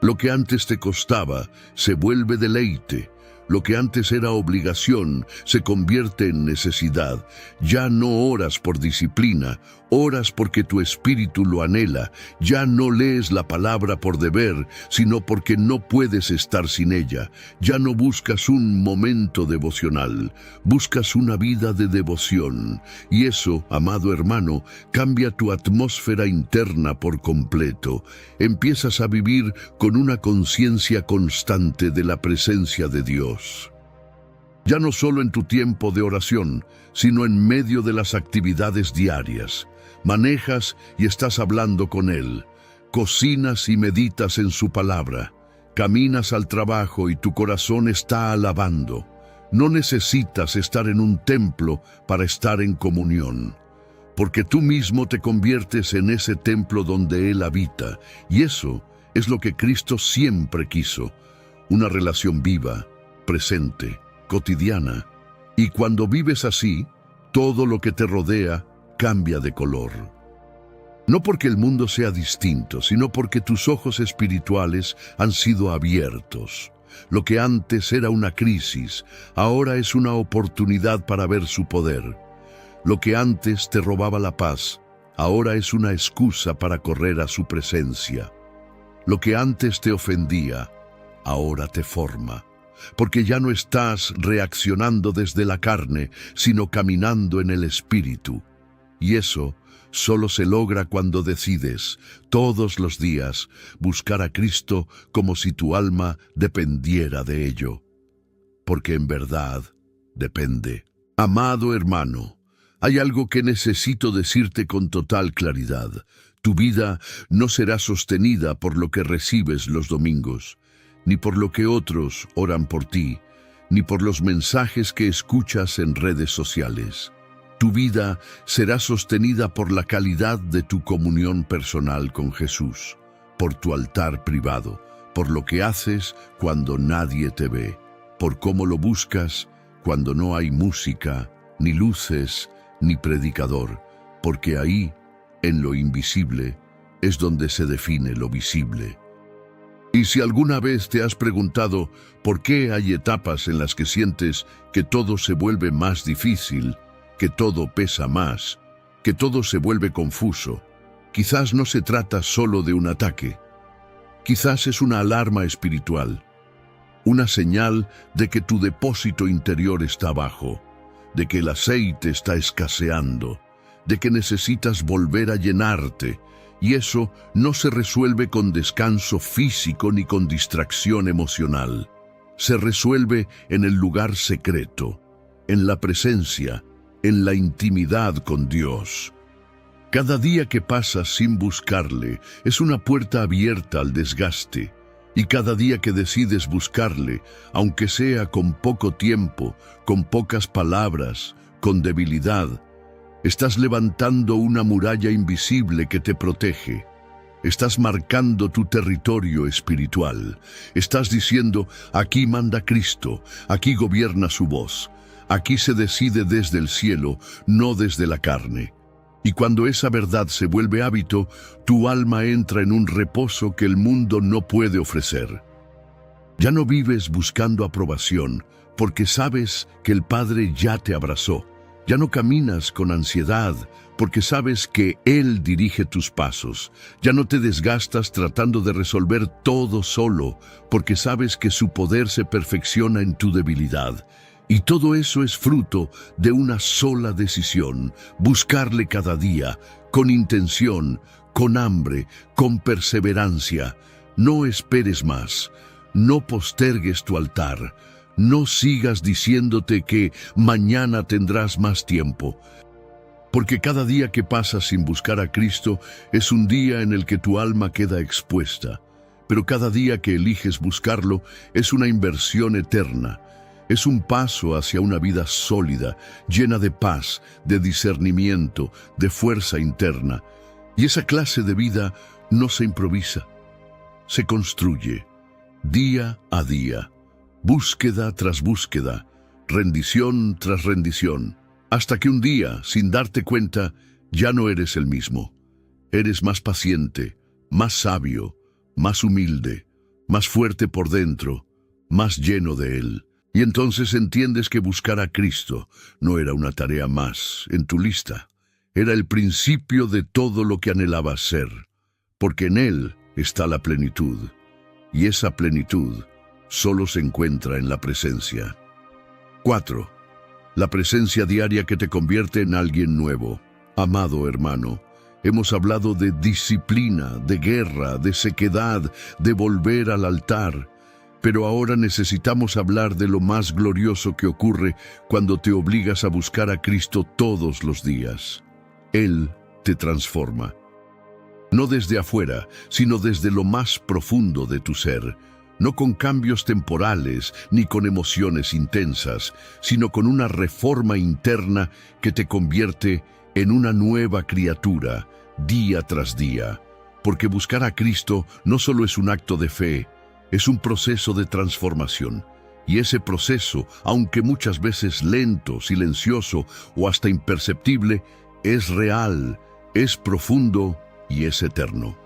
Lo que antes te costaba se vuelve deleite. Lo que antes era obligación se convierte en necesidad. Ya no oras por disciplina, oras porque tu espíritu lo anhela. Ya no lees la palabra por deber, sino porque no puedes estar sin ella. Ya no buscas un momento devocional, buscas una vida de devoción. Y eso, amado hermano, cambia tu atmósfera interna por completo. Empiezas a vivir con una conciencia constante de la presencia de Dios. Ya no solo en tu tiempo de oración, sino en medio de las actividades diarias. Manejas y estás hablando con Él. Cocinas y meditas en su palabra. Caminas al trabajo y tu corazón está alabando. No necesitas estar en un templo para estar en comunión, porque tú mismo te conviertes en ese templo donde Él habita. Y eso es lo que Cristo siempre quiso, una relación viva, presente, cotidiana, y cuando vives así, todo lo que te rodea cambia de color. No porque el mundo sea distinto, sino porque tus ojos espirituales han sido abiertos. Lo que antes era una crisis, ahora es una oportunidad para ver su poder. Lo que antes te robaba la paz, ahora es una excusa para correr a su presencia. Lo que antes te ofendía, ahora te forma, porque ya no estás reaccionando desde la carne, sino caminando en el Espíritu. Y eso solo se logra cuando decides, todos los días, buscar a Cristo como si tu alma dependiera de ello. Porque en verdad depende. Amado hermano, hay algo que necesito decirte con total claridad. Tu vida no será sostenida por lo que recibes los domingos, ni por lo que otros oran por ti, ni por los mensajes que escuchas en redes sociales. Tu vida será sostenida por la calidad de tu comunión personal con Jesús, por tu altar privado, por lo que haces cuando nadie te ve, por cómo lo buscas cuando no hay música, ni luces, ni predicador, porque ahí, en lo invisible, es donde se define lo visible. Y si alguna vez te has preguntado por qué hay etapas en las que sientes que todo se vuelve más difícil, que todo pesa más, que todo se vuelve confuso, quizás no se trata solo de un ataque. Quizás es una alarma espiritual, una señal de que tu depósito interior está bajo, de que el aceite está escaseando, de que necesitas volver a llenarte. Y eso no se resuelve con descanso físico ni con distracción emocional. Se resuelve en el lugar secreto, en la presencia, en la intimidad con Dios. Cada día que pasas sin buscarle es una puerta abierta al desgaste. Y cada día que decides buscarle, aunque sea con poco tiempo, con pocas palabras, con debilidad, estás levantando una muralla invisible que te protege. Estás marcando tu territorio espiritual. Estás diciendo, aquí manda Cristo, aquí gobierna su voz. Aquí se decide desde el cielo, no desde la carne. Y cuando esa verdad se vuelve hábito, tu alma entra en un reposo que el mundo no puede ofrecer. Ya no vives buscando aprobación, porque sabes que el Padre ya te abrazó. Ya no caminas con ansiedad, porque sabes que Él dirige tus pasos. Ya no te desgastas tratando de resolver todo solo, porque sabes que su poder se perfecciona en tu debilidad. Y todo eso es fruto de una sola decisión: buscarle cada día, con intención, con hambre, con perseverancia. No esperes más, no postergues tu altar. No sigas diciéndote que mañana tendrás más tiempo, porque cada día que pasas sin buscar a Cristo es un día en el que tu alma queda expuesta. Pero cada día que eliges buscarlo es una inversión eterna. Es un paso hacia una vida sólida, llena de paz, de discernimiento, de fuerza interna. Y esa clase de vida no se improvisa, se construye día a día, búsqueda tras búsqueda, rendición tras rendición, hasta que un día, sin darte cuenta, ya no eres el mismo. Eres más paciente, más sabio, más humilde, más fuerte por dentro, más lleno de Él. Y entonces entiendes que buscar a Cristo no era una tarea más en tu lista. Era el principio de todo lo que anhelabas ser, porque en Él está la plenitud. Y esa plenitud solo se encuentra en la presencia. 4. La presencia diaria que te convierte en alguien nuevo. Amado hermano, hemos hablado de disciplina, de guerra, de sequedad, de volver al altar. Pero ahora necesitamos hablar de lo más glorioso que ocurre cuando te obligas a buscar a Cristo todos los días. Él te transforma. No desde afuera, sino desde lo más profundo de tu ser. No con cambios temporales ni con emociones intensas, sino con una reforma interna que te convierte en una nueva criatura, día tras día. Porque buscar a Cristo no solo es un acto de fe, es un proceso de transformación. Y ese proceso, aunque muchas veces lento, silencioso o hasta imperceptible, es real, es profundo y es eterno.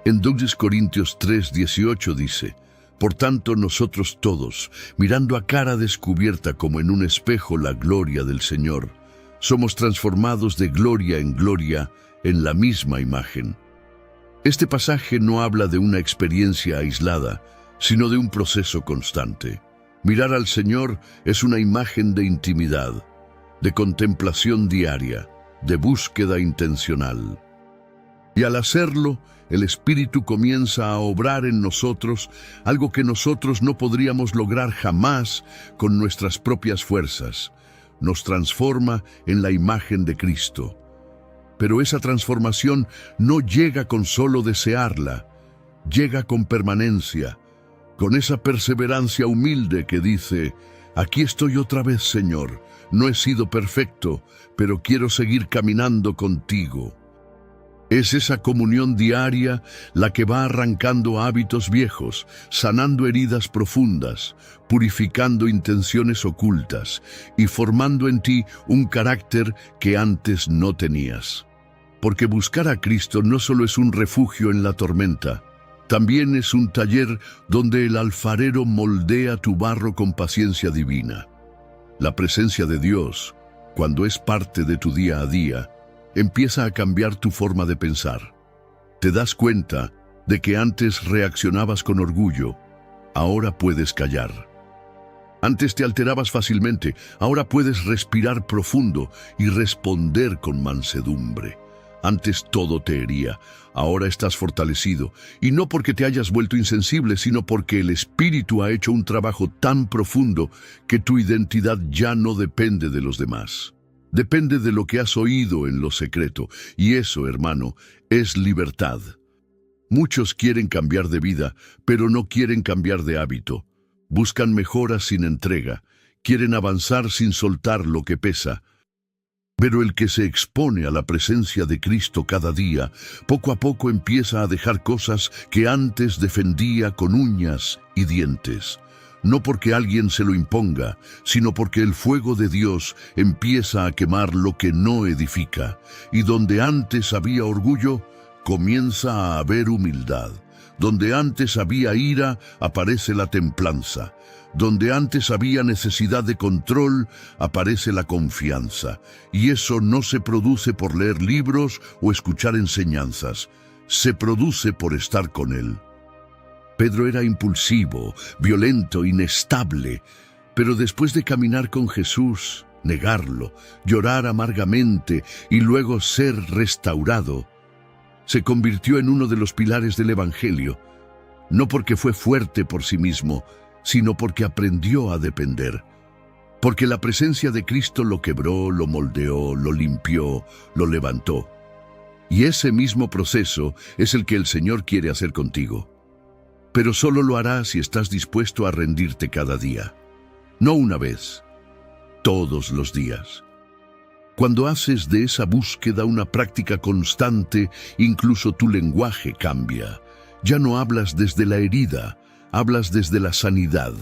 En 2 Corintios 3:18 dice: Por tanto nosotros todos, mirando a cara descubierta como en un espejo la gloria del Señor, somos transformados de gloria en gloria en la misma imagen. Este pasaje no habla de una experiencia aislada, sino de un proceso constante. Mirar al Señor es una imagen de intimidad, de contemplación diaria, de búsqueda intencional. Y al hacerlo, el Espíritu comienza a obrar en nosotros algo que nosotros no podríamos lograr jamás con nuestras propias fuerzas. Nos transforma en la imagen de Cristo. Pero esa transformación no llega con solo desearla, llega con permanencia, con esa perseverancia humilde que dice: aquí estoy otra vez, Señor, no he sido perfecto, pero quiero seguir caminando contigo. Es esa comunión diaria la que va arrancando hábitos viejos, sanando heridas profundas, purificando intenciones ocultas y formando en ti un carácter que antes no tenías. Porque buscar a Cristo no solo es un refugio en la tormenta, también es un taller donde el alfarero moldea tu barro con paciencia divina. La presencia de Dios, cuando es parte de tu día a día, empieza a cambiar tu forma de pensar. Te das cuenta de que antes reaccionabas con orgullo, ahora puedes callar. Antes te alterabas fácilmente, ahora puedes respirar profundo y responder con mansedumbre. Antes todo te hería, ahora estás fortalecido, y no porque te hayas vuelto insensible, sino porque el Espíritu ha hecho un trabajo tan profundo que tu identidad ya no depende de los demás. Depende de lo que has oído en lo secreto, y eso, hermano, es libertad. Muchos quieren cambiar de vida, pero no quieren cambiar de hábito. Buscan mejoras sin entrega, quieren avanzar sin soltar lo que pesa. Pero el que se expone a la presencia de Cristo cada día, poco a poco empieza a dejar cosas que antes defendía con uñas y dientes. No porque alguien se lo imponga, sino porque el fuego de Dios empieza a quemar lo que no edifica, y donde antes había orgullo, comienza a haber humildad. Donde antes había ira, aparece la templanza. Donde antes había necesidad de control, aparece la confianza. Y eso no se produce por leer libros o escuchar enseñanzas. Se produce por estar con Él. Pedro era impulsivo, violento, inestable, pero después de caminar con Jesús, negarlo, llorar amargamente y luego ser restaurado, se convirtió en uno de los pilares del Evangelio, no porque fue fuerte por sí mismo, sino porque aprendió a depender. Porque la presencia de Cristo lo quebró, lo moldeó, lo limpió, lo levantó. Y ese mismo proceso es el que el Señor quiere hacer contigo. Pero solo lo hará si estás dispuesto a rendirte cada día. No una vez, todos los días. Cuando haces de esa búsqueda una práctica constante, incluso tu lenguaje cambia. Ya no hablas desde la herida, hablas desde la sanidad.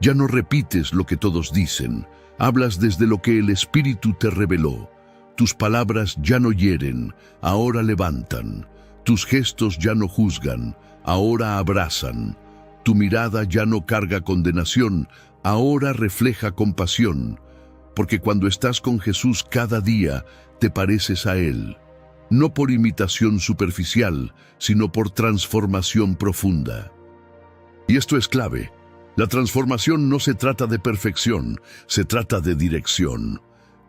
Ya no repites lo que todos dicen, hablas desde lo que el Espíritu te reveló. Tus palabras ya no hieren, ahora levantan. Tus gestos ya no juzgan, ahora abrazan. Tu mirada ya no carga condenación, ahora refleja compasión. Porque cuando estás con Jesús cada día, te pareces a Él. No por imitación superficial, sino por transformación profunda. Y esto es clave. La transformación no se trata de perfección, se trata de dirección.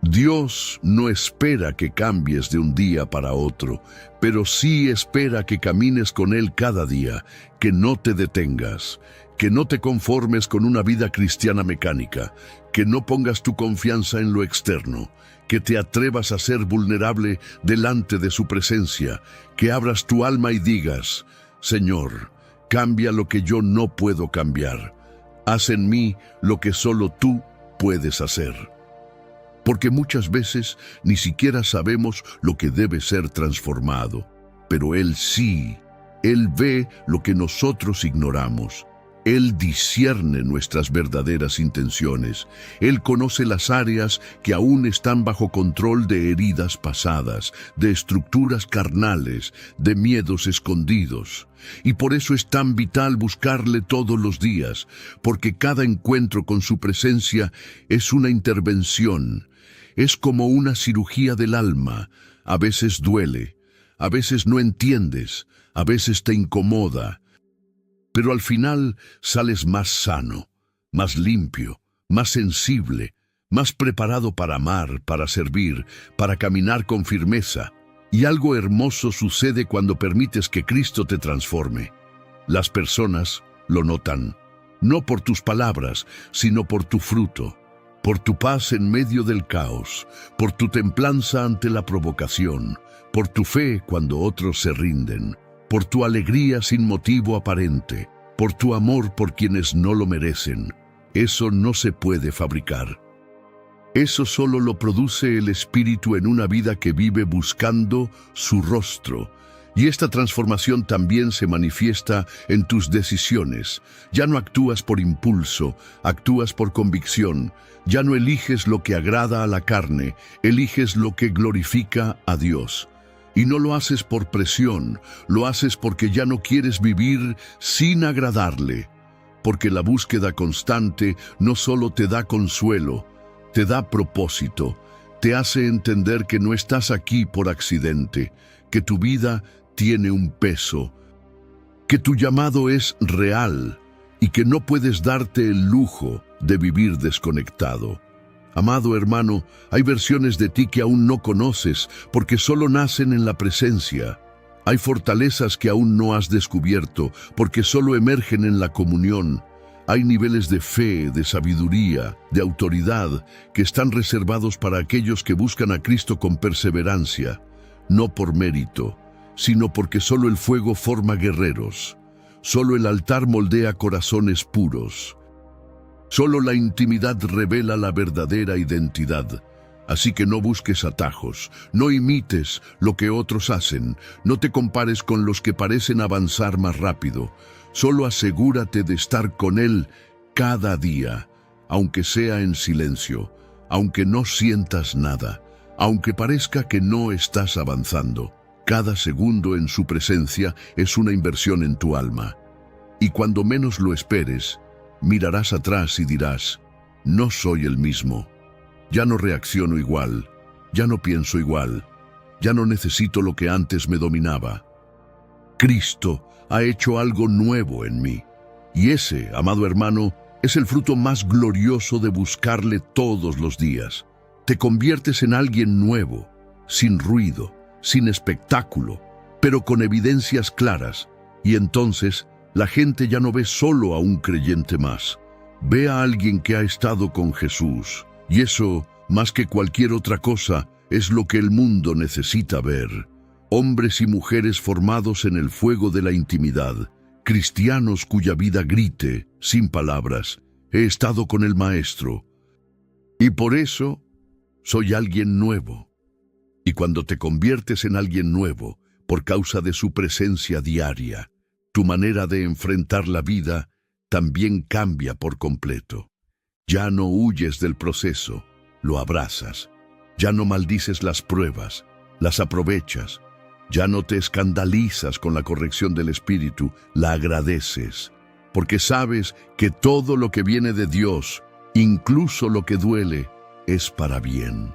Dios no espera que cambies de un día para otro, pero sí espera que camines con Él cada día, que no te detengas, que no te conformes con una vida cristiana mecánica, que no pongas tu confianza en lo externo, que te atrevas a ser vulnerable delante de su presencia, que abras tu alma y digas, Señor, cambia lo que yo no puedo cambiar. Haz en mí lo que solo tú puedes hacer. Porque muchas veces ni siquiera sabemos lo que debe ser transformado, pero Él sí. Él ve lo que nosotros ignoramos. Él discierne nuestras verdaderas intenciones. Él conoce las áreas que aún están bajo control de heridas pasadas, de estructuras carnales, de miedos escondidos. Y por eso es tan vital buscarle todos los días, porque cada encuentro con su presencia es una intervención. Es como una cirugía del alma. A veces duele, a veces no entiendes, a veces te incomoda. Pero al final sales más sano, más limpio, más sensible, más preparado para amar, para servir, para caminar con firmeza. Y algo hermoso sucede cuando permites que Cristo te transforme. Las personas lo notan, no por tus palabras, sino por tu fruto, por tu paz en medio del caos, por tu templanza ante la provocación, por tu fe cuando otros se rinden, por tu alegría sin motivo aparente, por tu amor por quienes no lo merecen. Eso no se puede fabricar. Eso solo lo produce el Espíritu en una vida que vive buscando su rostro. Y esta transformación también se manifiesta en tus decisiones. Ya no actúas por impulso, actúas por convicción. Ya no eliges lo que agrada a la carne, eliges lo que glorifica a Dios. Y no lo haces por presión, lo haces porque ya no quieres vivir sin agradarle. Porque la búsqueda constante no solo te da consuelo, te da propósito, te hace entender que no estás aquí por accidente, que tu vida tiene un peso, que tu llamado es real y que no puedes darte el lujo de vivir desconectado. Amado hermano, hay versiones de ti que aún no conoces porque solo nacen en la presencia. Hay fortalezas que aún no has descubierto porque solo emergen en la comunión. Hay niveles de fe, de sabiduría, de autoridad que están reservados para aquellos que buscan a Cristo con perseverancia, no por mérito, sino porque solo el fuego forma guerreros, solo el altar moldea corazones puros. Solo la intimidad revela la verdadera identidad. Así que no busques atajos, no imites lo que otros hacen, no te compares con los que parecen avanzar más rápido. Solo asegúrate de estar con Él cada día, aunque sea en silencio, aunque no sientas nada, aunque parezca que no estás avanzando. Cada segundo en su presencia es una inversión en tu alma. Y cuando menos lo esperes, mirarás atrás y dirás, no soy el mismo. Ya no reacciono igual, ya no pienso igual, ya no necesito lo que antes me dominaba. Cristo ha hecho algo nuevo en mí. Y ese, amado hermano, es el fruto más glorioso de buscarle todos los días. Te conviertes en alguien nuevo, sin ruido, sin espectáculo, pero con evidencias claras. Y entonces, la gente ya no ve solo a un creyente más, Ve a alguien que ha estado con Jesús, y eso, más que cualquier otra cosa, es lo que el mundo necesita ver. Hombres y mujeres formados en el fuego de la intimidad, cristianos cuya vida grite, sin palabras, he estado con el Maestro. Y por eso, soy alguien nuevo. Y cuando te conviertes en alguien nuevo, por causa de su presencia diaria, tu manera de enfrentar la vida también cambia por completo. Ya no huyes del proceso, lo abrazas. Ya no maldices las pruebas, las aprovechas. Ya no te escandalizas con la corrección del Espíritu, la agradeces. Porque sabes que todo lo que viene de Dios, incluso lo que duele, es para bien.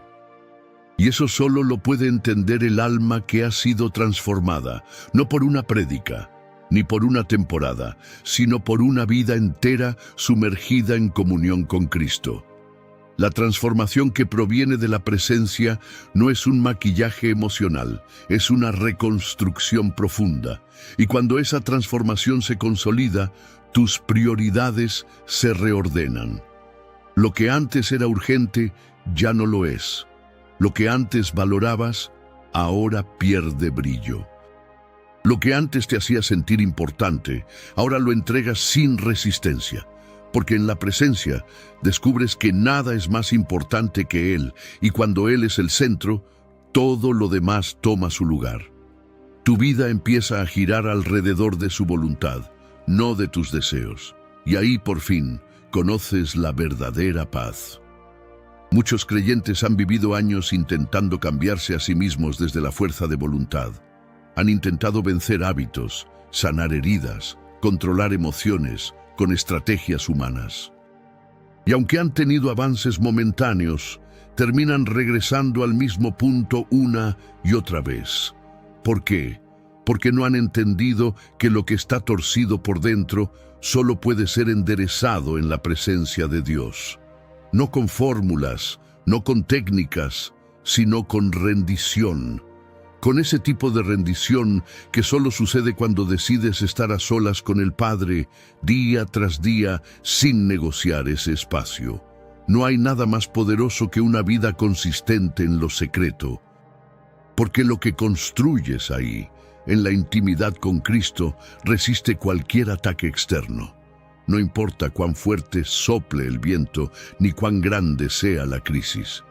Y eso solo lo puede entender el alma que ha sido transformada, no por una prédica, ni por una temporada, sino por una vida entera sumergida en comunión con Cristo. La transformación que proviene de la presencia no es un maquillaje emocional, es una reconstrucción profunda. Y cuando esa transformación se consolida, tus prioridades se reordenan. Lo que antes era urgente ya no lo es. Lo que antes valorabas, ahora pierde brillo. Lo que antes te hacía sentir importante, ahora lo entregas sin resistencia. Porque en la presencia descubres que nada es más importante que Él, y cuando Él es el centro, todo lo demás toma su lugar. Tu vida empieza a girar alrededor de su voluntad, no de tus deseos. Y ahí, por fin, conoces la verdadera paz. Muchos creyentes han vivido años intentando cambiarse a sí mismos desde la fuerza de voluntad. Han intentado vencer hábitos, sanar heridas, controlar emociones, con estrategias humanas. Y aunque han tenido avances momentáneos, terminan regresando al mismo punto una y otra vez. ¿Por qué? Porque no han entendido que lo que está torcido por dentro solo puede ser enderezado en la presencia de Dios. No con fórmulas, no con técnicas, sino con rendición. Con ese tipo de rendición que solo sucede cuando decides estar a solas con el Padre, día tras día, sin negociar ese espacio. No hay nada más poderoso que una vida consistente en lo secreto. Porque lo que construyes ahí, en la intimidad con Cristo, resiste cualquier ataque externo. No importa cuán fuerte sople el viento, ni cuán grande sea la crisis.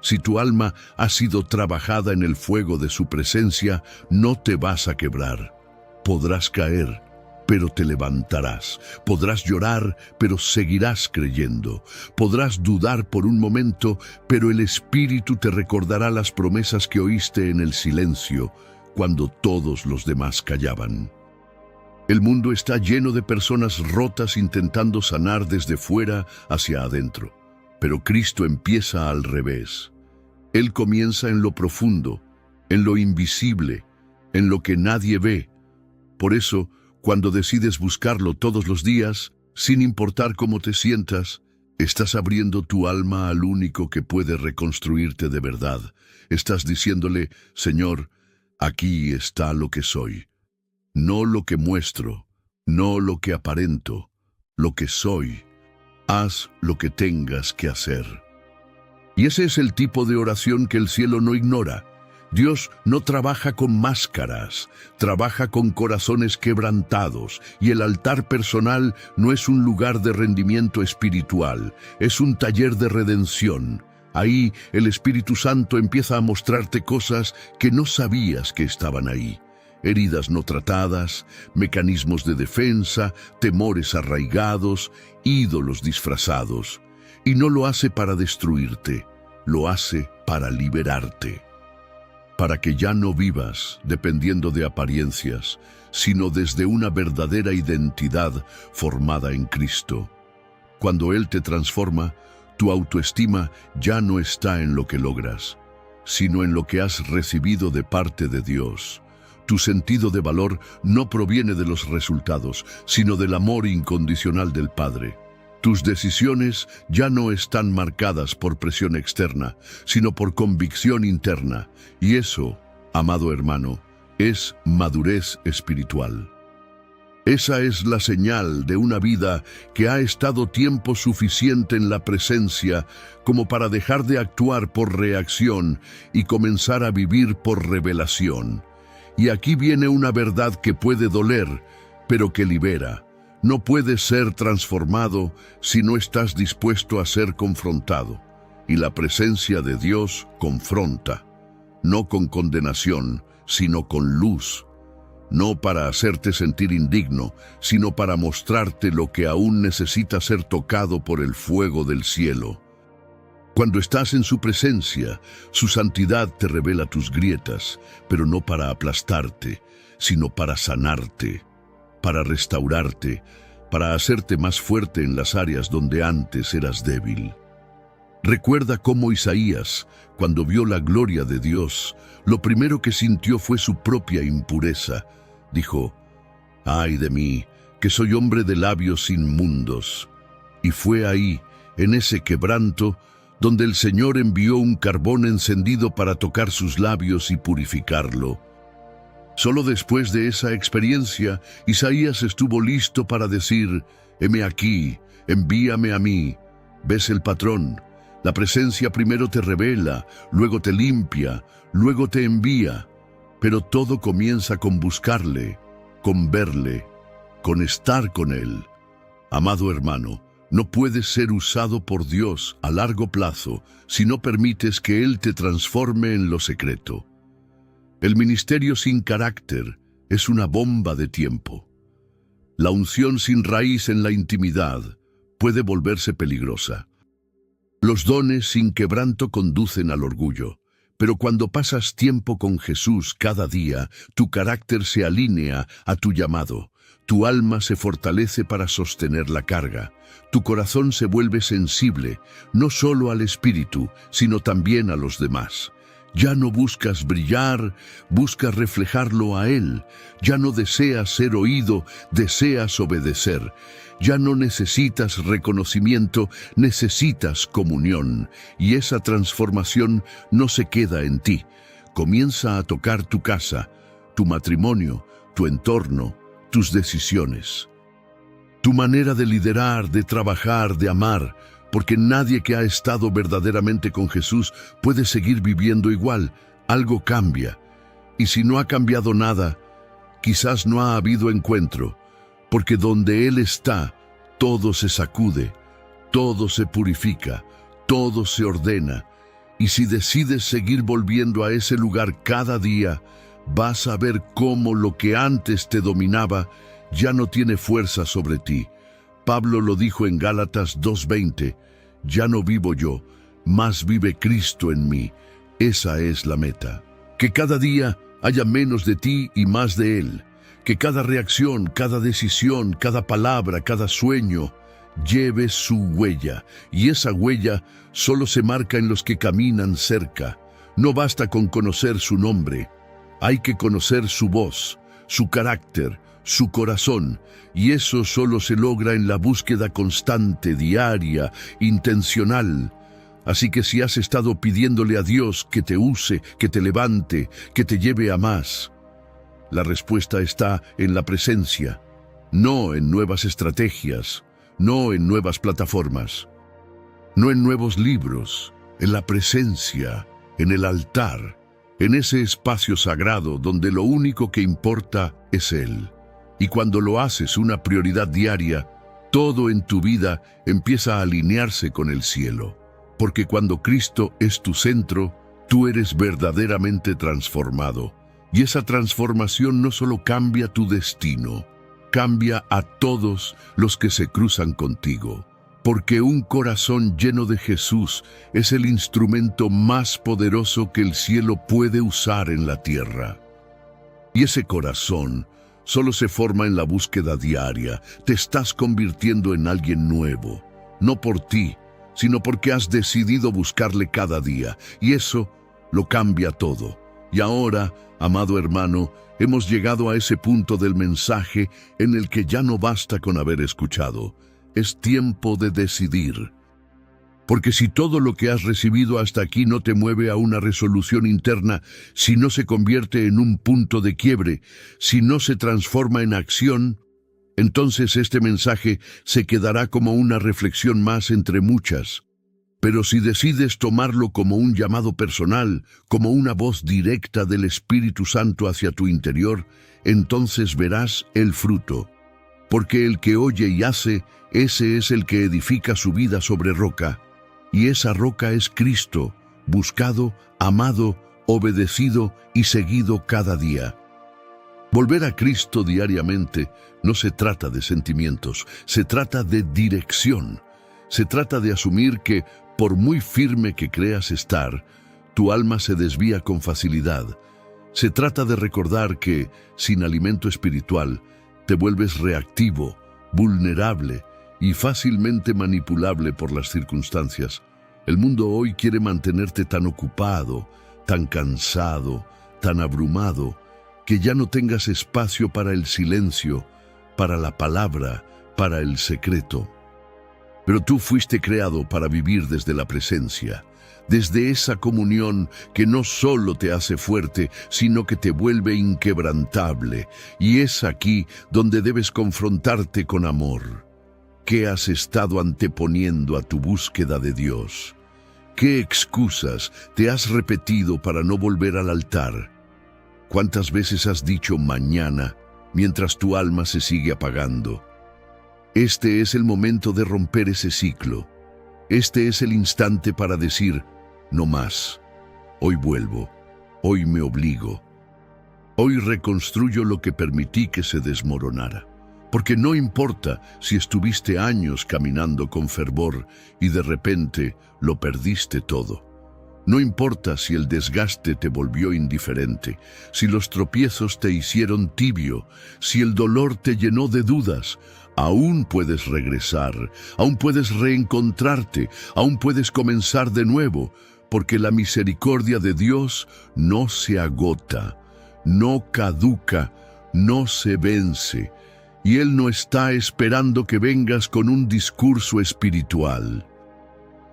Si tu alma ha sido trabajada en el fuego de su presencia, no te vas a quebrar. Podrás caer, pero te levantarás. Podrás llorar, pero seguirás creyendo. Podrás dudar por un momento, pero el Espíritu te recordará las promesas que oíste en el silencio, cuando todos los demás callaban. El mundo está lleno de personas rotas intentando sanar desde fuera hacia adentro. Pero Cristo empieza al revés. Él comienza en lo profundo, en lo invisible, en lo que nadie ve. Por eso, cuando decides buscarlo todos los días, sin importar cómo te sientas, estás abriendo tu alma al único que puede reconstruirte de verdad. Estás diciéndole, Señor, aquí está lo que soy. No lo que muestro, no lo que aparento, lo que soy. Haz lo que tengas que hacer. Y ese es el tipo de oración que el cielo no ignora. Dios no trabaja con máscaras, trabaja con corazones quebrantados, y el altar personal no es un lugar de rendimiento espiritual, es un taller de redención. Ahí el Espíritu Santo empieza a mostrarte cosas que no sabías que estaban ahí. Heridas no tratadas, mecanismos de defensa, temores arraigados, ídolos disfrazados. Y no lo hace para destruirte, lo hace para liberarte. Para que ya no vivas dependiendo de apariencias, sino desde una verdadera identidad formada en Cristo. Cuando Él te transforma, tu autoestima ya no está en lo que logras, sino en lo que has recibido de parte de Dios. Tu sentido de valor no proviene de los resultados, sino del amor incondicional del Padre. Tus decisiones ya no están marcadas por presión externa, sino por convicción interna. Y eso, amado hermano, es madurez espiritual. Esa es la señal de una vida que ha estado tiempo suficiente en la presencia como para dejar de actuar por reacción y comenzar a vivir por revelación. Y aquí viene una verdad que puede doler, pero que libera. No puedes ser transformado si no estás dispuesto a ser confrontado. Y la presencia de Dios confronta, no con condenación, sino con luz. No para hacerte sentir indigno, sino para mostrarte lo que aún necesita ser tocado por el fuego del cielo. Cuando estás en su presencia, su santidad te revela tus grietas, pero no para aplastarte, sino para sanarte, para restaurarte, para hacerte más fuerte en las áreas donde antes eras débil. Recuerda cómo Isaías, cuando vio la gloria de Dios, lo primero que sintió fue su propia impureza. Dijo: «Ay de mí, que soy hombre de labios inmundos». Y fue ahí, en ese quebranto, donde el Señor envió un carbón encendido para tocar sus labios y purificarlo. Solo después de esa experiencia, Isaías estuvo listo para decir: «Heme aquí, envíame a mí». ¿Ves el patrón? La presencia primero te revela, luego te limpia, luego te envía. Pero todo comienza con buscarle, con verle, con estar con Él. Amado hermano, no puedes ser usado por Dios a largo plazo si no permites que Él te transforme en lo secreto. El ministerio sin carácter es una bomba de tiempo. La unción sin raíz en la intimidad puede volverse peligrosa. Los dones sin quebranto conducen al orgullo. Pero cuando pasas tiempo con Jesús cada día, tu carácter se alinea a tu llamado. Tu alma se fortalece para sostener la carga. Tu corazón se vuelve sensible, no solo al Espíritu, sino también a los demás. Ya no buscas brillar, buscas reflejarlo a Él. Ya no deseas ser oído, deseas obedecer. Ya no necesitas reconocimiento, necesitas comunión. Y esa transformación no se queda en ti. Comienza a tocar tu casa, tu matrimonio, tu entorno, tus decisiones. Tu manera de liderar, de trabajar, de amar, porque nadie que ha estado verdaderamente con Jesús puede seguir viviendo igual. Algo cambia. Y si no ha cambiado nada, quizás no ha habido encuentro, porque donde Él está, todo se sacude, todo se purifica, todo se ordena. Y si decides seguir volviendo a ese lugar cada día, vas a ver cómo lo que antes te dominaba ya no tiene fuerza sobre ti. Pablo lo dijo en Gálatas 2:20, «Ya no vivo yo, mas vive Cristo en mí». Esa es la meta. Que cada día haya menos de ti y más de Él. Que cada reacción, cada decisión, cada palabra, cada sueño lleve su huella. Y esa huella solo se marca en los que caminan cerca. No basta con conocer su nombre. Hay que conocer su voz, su carácter, su corazón, y eso solo se logra en la búsqueda constante, diaria, intencional. Así que si has estado pidiéndole a Dios que te use, que te levante, que te lleve a más, la respuesta está en la presencia, no en nuevas estrategias, no en nuevas plataformas, no en nuevos libros, en la presencia, en el altar, en ese espacio sagrado donde lo único que importa es Él. Y cuando lo haces una prioridad diaria, todo en tu vida empieza a alinearse con el cielo. Porque cuando Cristo es tu centro, tú eres verdaderamente transformado. Y esa transformación no solo cambia tu destino, cambia a todos los que se cruzan contigo. Porque un corazón lleno de Jesús es el instrumento más poderoso que el cielo puede usar en la tierra. Y ese corazón solo se forma en la búsqueda diaria. Te estás convirtiendo en alguien nuevo, no por ti, sino porque has decidido buscarle cada día, y eso lo cambia todo. Y ahora, amado hermano, hemos llegado a ese punto del mensaje en el que ya no basta con haber escuchado. Es tiempo de decidir. Porque si todo lo que has recibido hasta aquí no te mueve a una resolución interna, si no se convierte en un punto de quiebre, si no se transforma en acción, Entonces este mensaje se quedará como una reflexión más entre muchas. Pero si decides tomarlo como un llamado personal, como una voz directa del Espíritu Santo hacia tu interior, entonces verás el fruto. Porque el que oye y hace, ese es el que edifica su vida sobre roca. Y esa roca es Cristo, buscado, amado, obedecido y seguido cada día. Volver a Cristo diariamente no se trata de sentimientos, se trata de dirección. Se trata de asumir que, por muy firme que creas estar, tu alma se desvía con facilidad. Se trata de recordar que, sin alimento espiritual, te vuelves reactivo, vulnerable y fácilmente manipulable por las circunstancias. El mundo hoy quiere mantenerte tan ocupado, tan cansado, tan abrumado, que ya no tengas espacio para el silencio, para la palabra, para el secreto. Pero tú fuiste creado para vivir desde la presencia, desde esa comunión que no solo te hace fuerte, sino que te vuelve inquebrantable. Y es aquí donde debes confrontarte con amor. ¿Qué has estado anteponiendo a tu búsqueda de Dios? ¿Qué excusas te has repetido para no volver al altar? ¿Cuántas veces has dicho mañana mientras tu alma se sigue apagando? Este es el momento de romper ese ciclo. Este es el instante para decir, no más. Hoy vuelvo. Hoy me obligo. Hoy reconstruyo lo que permití que se desmoronara. Porque no importa si estuviste años caminando con fervor y de repente lo perdiste todo. No importa si el desgaste te volvió indiferente, si los tropiezos te hicieron tibio, si el dolor te llenó de dudas. Aún puedes regresar, aún puedes reencontrarte, aún puedes comenzar de nuevo, porque la misericordia de Dios no se agota, no caduca, no se vence, y Él no está esperando que vengas con un discurso espiritual.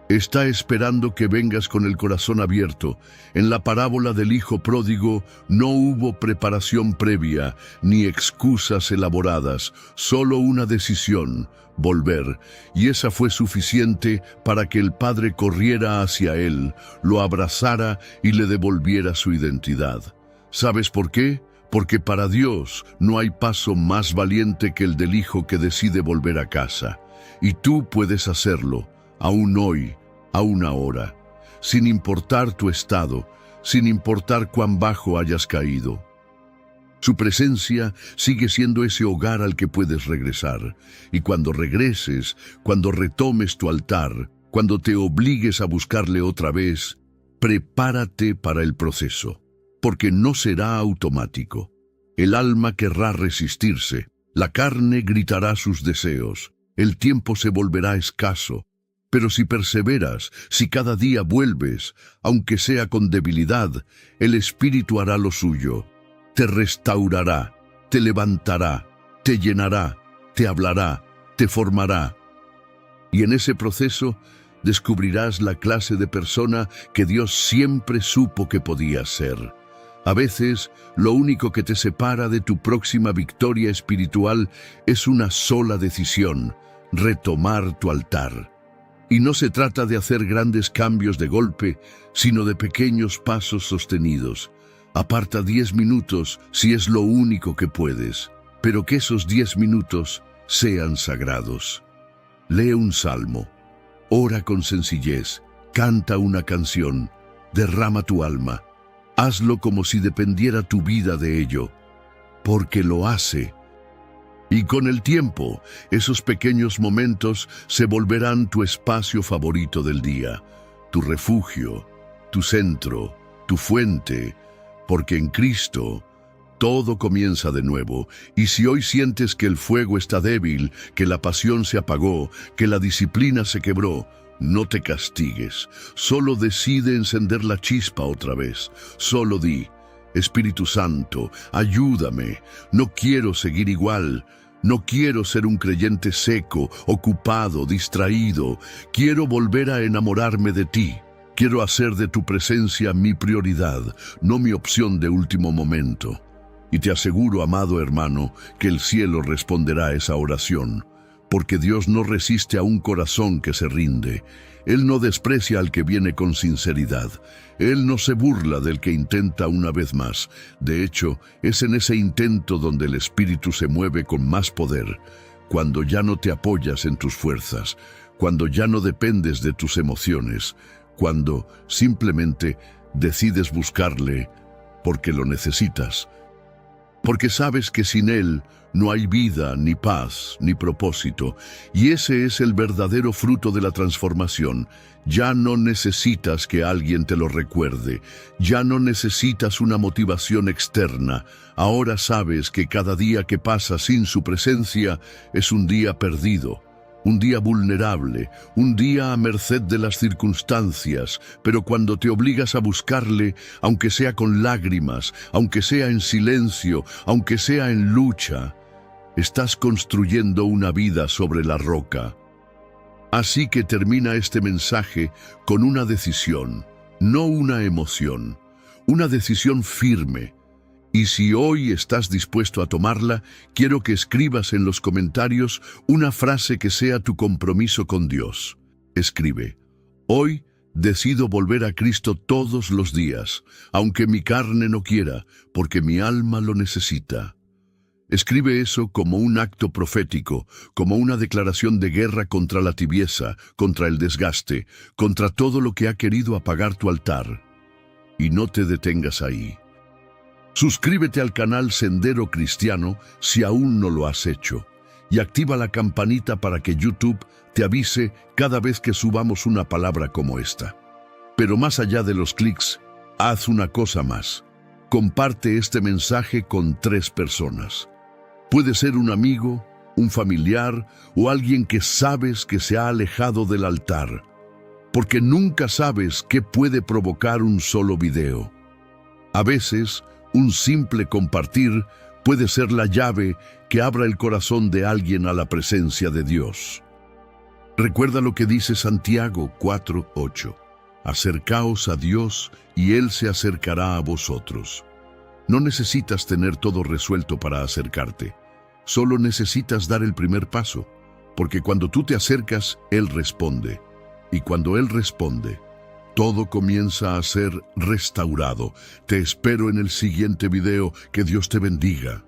Está esperando que vengas con el corazón abierto. En la parábola del hijo pródigo no hubo preparación previa, ni excusas elaboradas, solo una decisión, volver, y esa fue suficiente para que el padre corriera hacia él, lo abrazara y le devolviera su identidad. ¿Sabes por qué? Porque para Dios no hay paso más valiente que el del hijo que decide volver a casa. Y tú puedes hacerlo, aún hoy, aún ahora, sin importar tu estado, sin importar cuán bajo hayas caído. Su presencia sigue siendo ese hogar al que puedes regresar. Y cuando regreses, cuando retomes tu altar, cuando te obligues a buscarle otra vez, prepárate para el proceso, porque no será automático. El alma querrá resistirse, la carne gritará sus deseos, el tiempo se volverá escaso. Pero si perseveras, si cada día vuelves, aunque sea con debilidad, el Espíritu hará lo suyo. Te restaurará, te levantará, te llenará, te hablará, te formará. Y en ese proceso descubrirás la clase de persona que Dios siempre supo que podías ser. A veces, lo único que te separa de tu próxima victoria espiritual es una sola decisión: retomar tu altar. Y no se trata de hacer grandes cambios de golpe, sino de pequeños pasos sostenidos. Aparta 10 minutos si es lo único que puedes, pero que esos 10 minutos sean sagrados. Lee un salmo, ora con sencillez, canta una canción, derrama tu alma. Hazlo como si dependiera tu vida de ello, porque lo hace. Y con el tiempo, esos pequeños momentos se volverán tu espacio favorito del día, tu refugio, tu centro, tu fuente, porque en Cristo todo comienza de nuevo. Y si hoy sientes que el fuego está débil, que la pasión se apagó, que la disciplina se quebró, no te castigues. Solo decide encender la chispa otra vez. Solo di: Espíritu Santo, ayúdame. No quiero seguir igual. No quiero ser un creyente seco, ocupado, distraído. Quiero volver a enamorarme de ti. Quiero hacer de tu presencia mi prioridad, no mi opción de último momento. Y te aseguro, amado hermano, que el cielo responderá a esa oración, porque Dios no resiste a un corazón que se rinde. Él no desprecia al que viene con sinceridad. Él no se burla del que intenta una vez más. De hecho, es en ese intento donde el Espíritu se mueve con más poder, cuando ya no te apoyas en tus fuerzas, cuando ya no dependes de tus emociones, cuando simplemente decides buscarle porque lo necesitas, porque sabes que sin Él no hay vida, ni paz, ni propósito, y ese es el verdadero fruto de la transformación. Ya no necesitas que alguien te lo recuerde, ya no necesitas una motivación externa. Ahora sabes que cada día que pasa sin su presencia es un día perdido, un día vulnerable, un día a merced de las circunstancias, pero cuando te obligas a buscarle, aunque sea con lágrimas, aunque sea en silencio, aunque sea en lucha, estás construyendo una vida sobre la roca. Así que termina este mensaje con una decisión, no una emoción, una decisión firme. Y si hoy estás dispuesto a tomarla, quiero que escribas en los comentarios una frase que sea tu compromiso con Dios. Escribe: hoy decido volver a Cristo todos los días, aunque mi carne no quiera, porque mi alma lo necesita. Escribe eso como un acto profético, como una declaración de guerra contra la tibieza, contra el desgaste, contra todo lo que ha querido apagar tu altar. Y no te detengas ahí. Suscríbete al canal Sendero Cristiano si aún no lo has hecho, y activa la campanita para que YouTube te avise cada vez que subamos una palabra como esta. Pero más allá de los clics, haz una cosa más. Comparte este mensaje con 3 personas. Puede ser un amigo, un familiar o alguien que sabes que se ha alejado del altar, porque nunca sabes qué puede provocar un solo video. A veces, un simple compartir puede ser la llave que abra el corazón de alguien a la presencia de Dios. Recuerda lo que dice Santiago 4:8. Acercaos a Dios y Él se acercará a vosotros. No necesitas tener todo resuelto para acercarte. Solo necesitas dar el primer paso, porque cuando tú te acercas, Él responde. Y cuando Él responde, todo comienza a ser restaurado. Te espero en el siguiente video. Que Dios te bendiga.